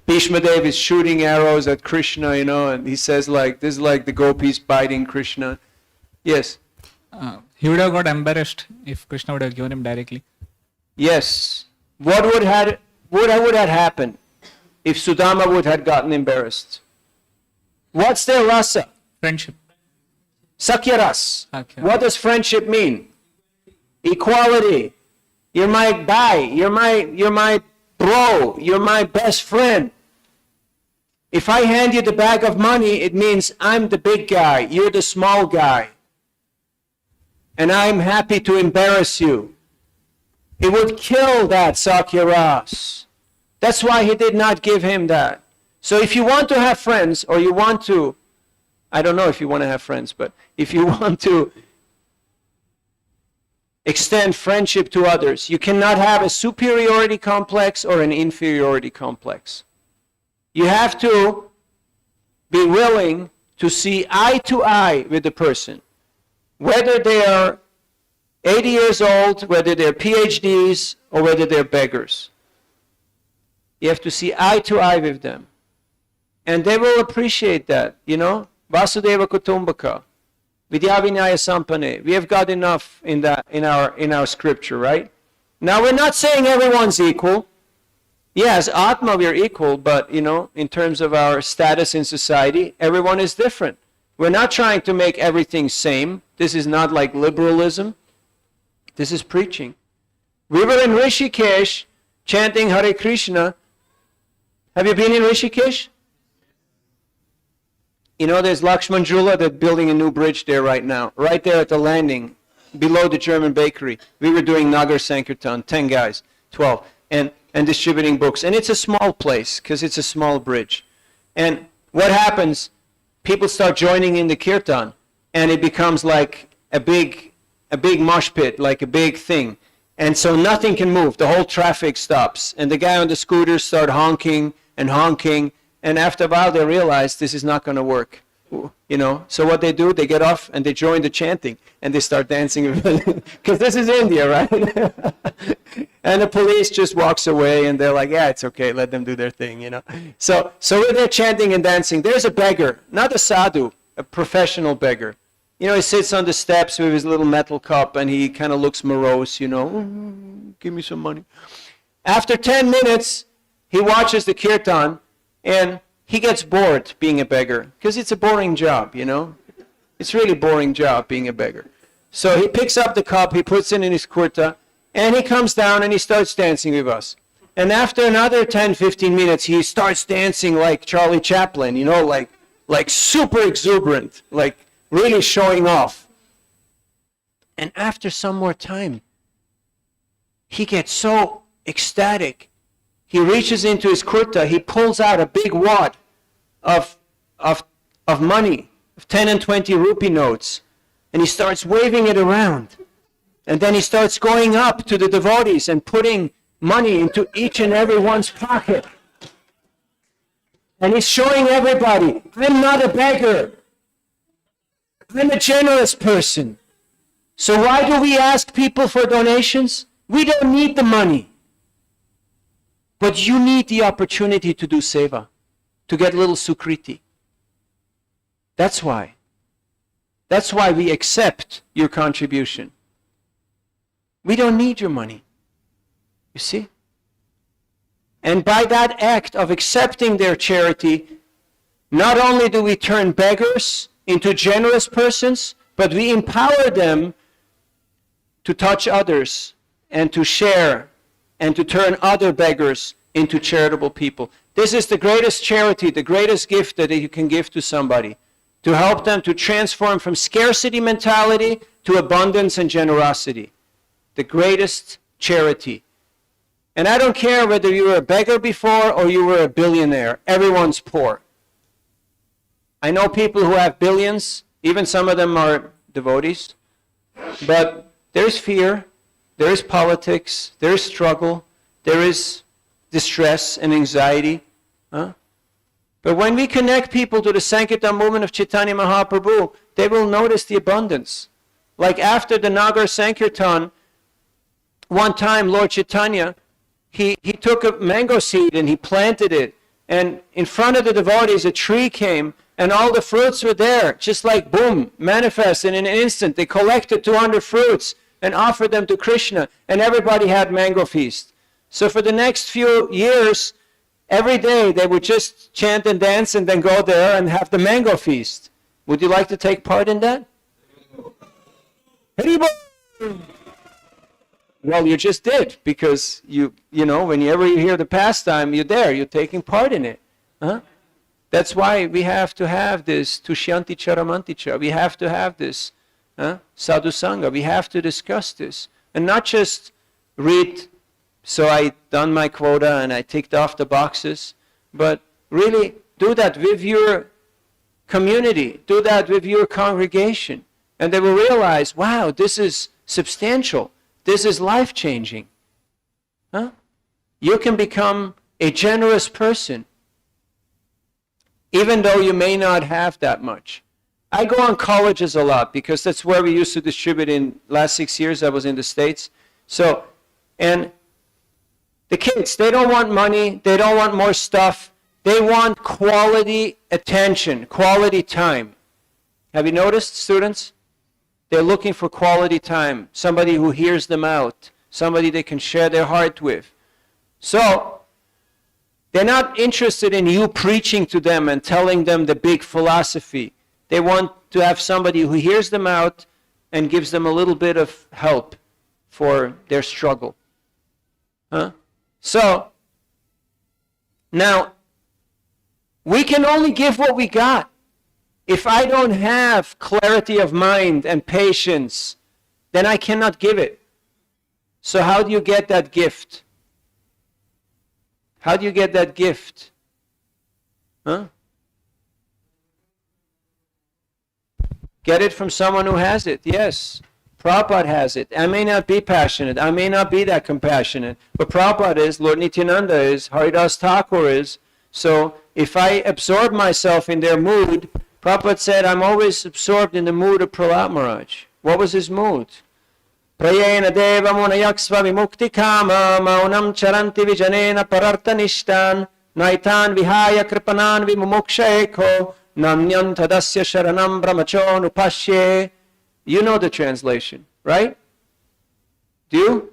Bhishma Dev is shooting arrows at Krishna, and he says this is like the gopis biting Krishna. Yes? He would have got embarrassed if Krishna would have given him directly. Yes. What would have happened if Sudama would have gotten embarrassed? What's their rasa? Friendship. Sakya ras. Okay. What does friendship mean? Equality. You're my guy. You're my bro. You're my best friend. If I hand you the bag of money, it means I'm the big guy. You're the small guy. And I'm happy to embarrass you. It would kill that Sakya ras. That's why he did not give him that. So if you want to have friends, or you want to, I don't know if you want to have friends, but if you want to extend friendship to others, you cannot have a superiority complex or an inferiority complex. You have to be willing to see eye to eye with the person. Whether they are 80 years old, whether they're PhDs, or whether they're beggars. You have to see eye to eye with them. And they will appreciate that, Vasudeva Kutumbaka, Vidya Vinaya Sampane. We have got enough in our scripture, right? Now we're not saying everyone's equal. Yes, Atma we are equal, but in terms of our status in society, everyone is different. We're not trying to make everything same. This is not like liberalism. This is preaching. We were in Rishikesh chanting Hare Krishna. Have you been in Rishikesh? You know, there's Lakshman Jhula, they're building a new bridge there right now. Right there at the landing, below the German bakery. We were doing Nagar Sankirtan, 10 guys, 12, and distributing books. And it's a small place, because it's a small bridge. And what happens, people start joining in the kirtan, and it becomes like a big mosh pit, like a big thing. And so nothing can move, the whole traffic stops. And the guy on the scooters start honking, and after a while they realize this is not going to work. You know, so what they do, they get off and they join the chanting and they start dancing, because this is India, right? And the police just walks away and they're like, yeah, it's okay, let them do their thing, you know. So when they're chanting and dancing, there's a beggar, not a sadhu, a professional beggar. You know, he sits on the steps with his little metal cup and he kind of looks morose, you know, give me some money. After 10 minutes, he watches the kirtan and he gets bored being a beggar, because it's a boring job, you know. It's really boring job being a beggar. So he picks up the cup, he puts it in his kurta, and he comes down and he starts dancing with us. And after another 10, 15 minutes, he starts dancing like Charlie Chaplin, you know, like super exuberant, like really showing off. And after some more time, he gets so ecstatic. He reaches into his kurta, he pulls out a big wad of money, of 10 and 20 rupee notes, and he starts waving it around. And then he starts going up to the devotees and putting money into each and every one's pocket. And he's showing everybody, I'm not a beggar. I'm a generous person. So why do we ask people for donations? We don't need the money. But you need the opportunity to do seva, to get a little sukriti. That's why. That's why we accept your contribution. We don't need your money. You see? And by that act of accepting their charity, not only do we turn beggars into generous persons, but we empower them to touch others and to share and to turn other beggars into charitable people. This is the greatest charity, the greatest gift that you can give to somebody, to help them to transform from scarcity mentality to abundance and generosity. The greatest charity. And I don't care whether you were a beggar before or you were a billionaire. Everyone's poor. I know people who have billions, even some of them are devotees, but there's fear, there is politics, there is struggle, there is distress and anxiety. But when we connect people to the Sankirtan movement of Chaitanya Mahaprabhu, they will notice the abundance. Like after the Nagar Sankirtan, one time Lord Chaitanya, he took a mango seed and he planted it. And in front of the devotees, a tree came and all the fruits were there, just like boom, manifest in an instant. They collected 200 fruits and offered them to Krishna, and everybody had mango feast. So for the next few years, every day they would just chant and dance and then go there and have the mango feast. Would you like to take part in that? Haribol! Well, you just did, because you know, whenever you hear the pastime, you're there, you're taking part in it. That's why we have to have this Tushyanti Charamanticha. We have to have this Sadhu Sangha. We have to discuss this. And not just read, so I done my quota and I ticked off the boxes, but really do that with your community. Do that with your congregation. And they will realize, wow, this is substantial. This is life-changing. You can become a generous person, even though you may not have that much. I go on colleges a lot because that's where we used to distribute in last 6 years I was in the States. So, and the kids, they don't want money, they don't want more stuff, they want quality attention, quality time. Have you noticed, students? They're looking for quality time, somebody who hears them out, somebody they can share their heart with. So, they're not interested in you preaching to them and telling them the big philosophy. They want to have somebody who hears them out and gives them a little bit of help for their struggle. Huh? So, now, we can only give what we got. If I don't have clarity of mind and patience, then I cannot give it. So how do you get that gift? How do you get that gift? Huh? Get it from someone who has it, yes. Prabhupada has it. I may not be passionate. I may not be that compassionate. But Prabhupada is, Lord Nityananda is, Haridas Thakur is. So if I absorb myself in their mood, Prabhupada said, I'm always absorbed in the mood of Prahlad Maharaj. What was his mood? Prayena deva munayaksva vimukti kama maunam charanti vijanena parartanishtan naitan vihaya kripanan vimumuksha eko namnyam tadasya sharanam brahmachon upashye. You know the translation, right? Do you?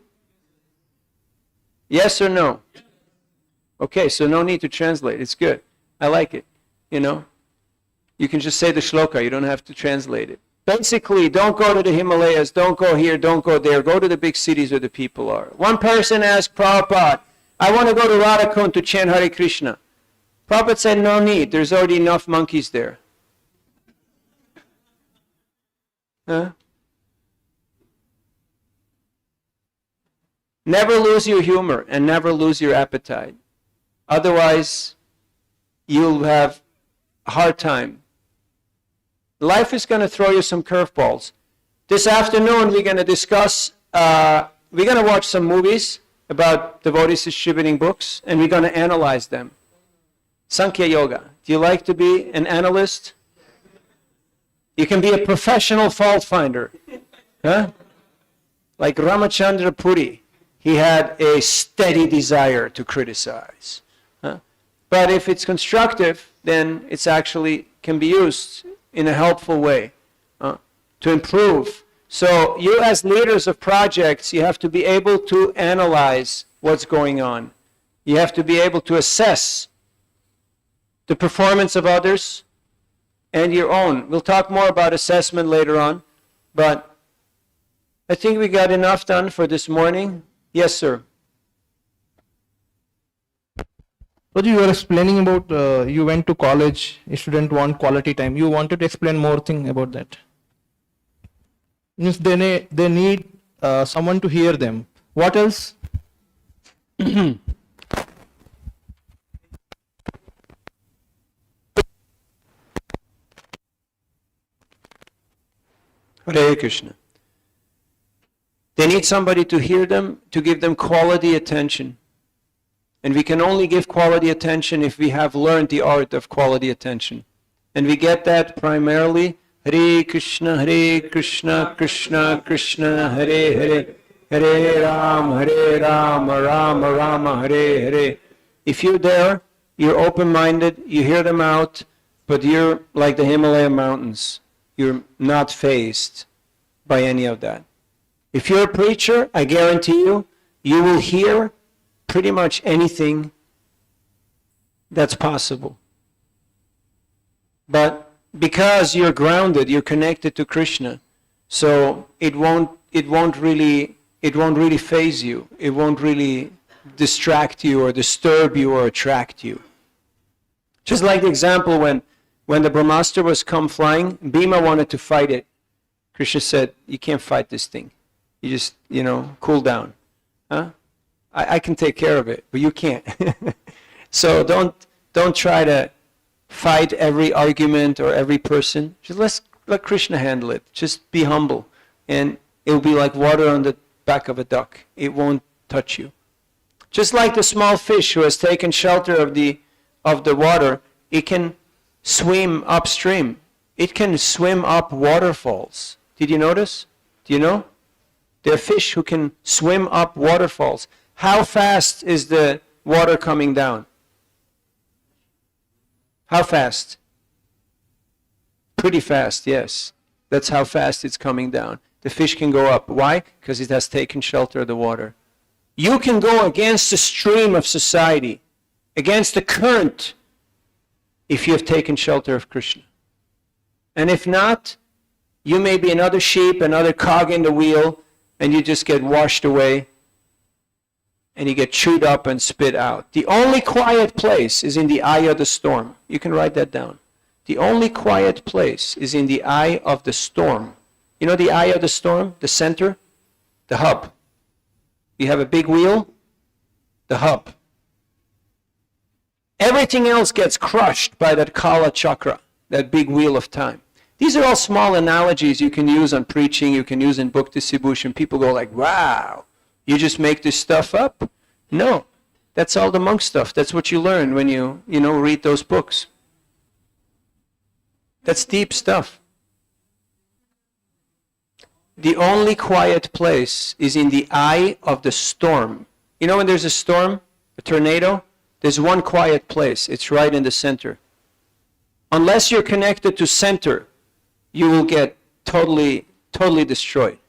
Yes or no? Okay, so no need to translate. It's good. I like it. You know? You can just say the shloka. You don't have to translate it. Basically, don't go to the Himalayas. Don't go here. Don't go there. Go to the big cities where the people are. One person asked Prabhupada, I want to go to Radhakund to chant Hare Krishna. Prabhupada said, no need. There's already enough monkeys there. Huh? Never lose your humor and never lose your appetite. Otherwise, you'll have a hard time. Life is going to throw you some curveballs. This afternoon, we're going to discuss, we're going to watch some movies about devotees distributing books, and we're going to analyze them. Sankhya Yoga. Do you like to be an analyst? You can be a professional fault finder. Huh? Like Ramachandra Puri. He had a steady desire to criticize. Huh? But if it's constructive, then it's actually can be used in a helpful way to improve. So you as leaders of projects, you have to be able to analyze what's going on. You have to be able to assess the performance of others and your own. We'll talk more about assessment later on, but I think we got enough done for this morning. Yes, sir. But you were explaining about you went to college, student want quality time. You wanted to explain more thing about that. Means they need someone to hear them. What else? Hare Krishna. They need somebody to hear them, to give them quality attention. And we can only give quality attention if we have learned the art of quality attention. And we get that primarily Hare Krishna, Krishna Krishna, Hare Hare, Hare Rama, Rama Rama, Hare Hare. If you're there, you're open-minded, you hear them out, but you're like the Himalaya mountains. You're not fazed by any of that. If you're a preacher, I guarantee you, you will hear pretty much anything that's possible. But because you're grounded, you're connected to Krishna, so it won't really faze you. It won't really distract you or disturb you or attract you. Just like the example when the Brahmastra was come flying, Bhima wanted to fight it. Krishna said, you can't fight this thing. You just, cool down. Huh? I can take care of it, but you can't. So don't try to fight every argument or every person. Just let Krishna handle it. Just be humble. And it will be like water on the back of a duck. It won't touch you. Just like the small fish who has taken shelter of the water, it can swim upstream. It can swim up waterfalls. Did you notice? Do you know? There are fish who can swim up waterfalls. How fast is the water coming down? How fast? Pretty fast, yes. That's how fast it's coming down. The fish can go up. Why? Because it has taken shelter of the water. You can go against the stream of society, against the current, if you have taken shelter of Krishna. And if not, you may be another sheep, another cog in the wheel, and you just get washed away, and you get chewed up and spit out. The only quiet place is in the eye of the storm. You can write that down. The only quiet place is in the eye of the storm. You know the eye of the storm? The center? The hub. You have a big wheel? The hub. Everything else gets crushed by that Kala Chakra, that big wheel of time. These are all small analogies you can use on preaching, you can use in book distribution. People go like, wow, you just make this stuff up? No, that's all the monk stuff. That's what you learn when you read those books. That's deep stuff. The only quiet place is in the eye of the storm. You know when there's a storm, a tornado, there's one quiet place. It's right in the center. Unless you're connected to center, you will get totally destroyed.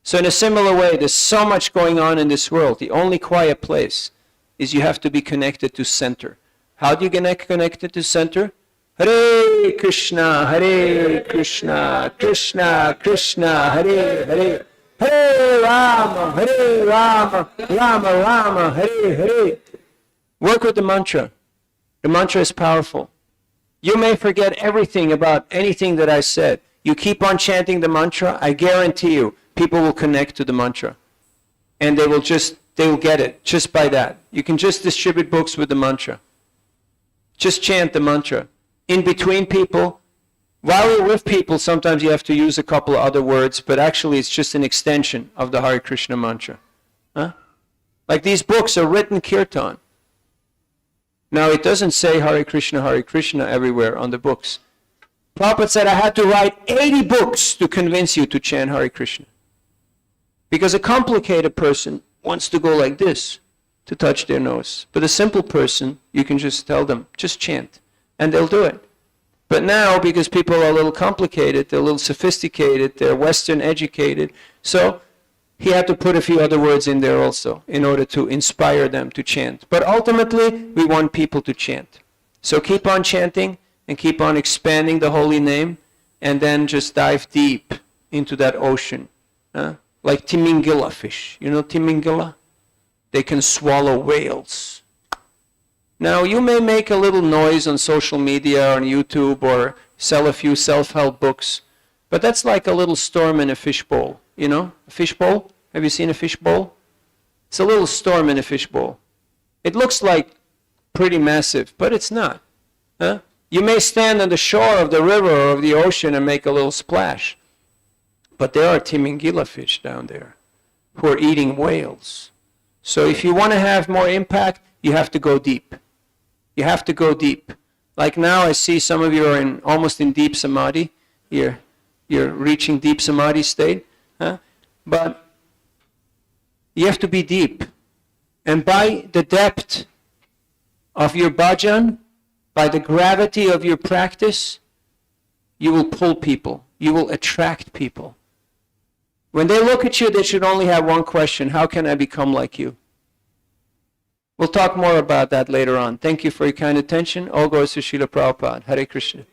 So in a similar way, there's so much going on in this world. The only quiet place is you have to be connected to center. How do you get connected to center? Hare Krishna, Krishna Krishna, Hare Hare. Hare Rama, Rama Rama, Hare Hare. Work with the mantra. The mantra is powerful. You may forget everything about anything that I said. You keep on chanting the mantra, I guarantee you, people will connect to the mantra. And they will get it just by that. You can just distribute books with the mantra. Just chant the mantra. In between people, while you're with people, sometimes you have to use a couple of other words, but actually it's just an extension of the Hare Krishna mantra. Huh? Like these books are written kirtan. Now it doesn't say Hare Krishna everywhere on the books. Prabhupada said I had to write 80 books to convince you to chant Hare Krishna. Because a complicated person wants to go like this to touch their nose. But a simple person, you can just tell them, just chant, and they'll do it. But now, because people are a little complicated, they're a little sophisticated, they're Western educated, so he had to put a few other words in there also in order to inspire them to chant. But ultimately, we want people to chant. So keep on chanting and keep on expanding the holy name, and then just dive deep into that ocean. Like Timingila fish. You know Timingila? They can swallow whales. Now, you may make a little noise on social media or on YouTube or sell a few self-help books, but that's like a little storm in a fishbowl. You know, a fishbowl? Have you seen a fishbowl? It's a little storm in a fishbowl. It looks like pretty massive, but it's not. Huh? You may stand on the shore of the river or of the ocean and make a little splash, but there are Timingila fish down there who are eating whales. So if you want to have more impact, you have to go deep. You have to go deep. Like now I see some of you are almost in deep samadhi. You're reaching deep samadhi state. Huh? But you have to be deep. And by the depth of your bhajan, by the gravity of your practice, you will pull people. You will attract people. When they look at you, they should only have one question: how can I become like you? We'll talk more about that later on. Thank you for your kind attention. All goes to Srila Prabhupada. Hare Krishna.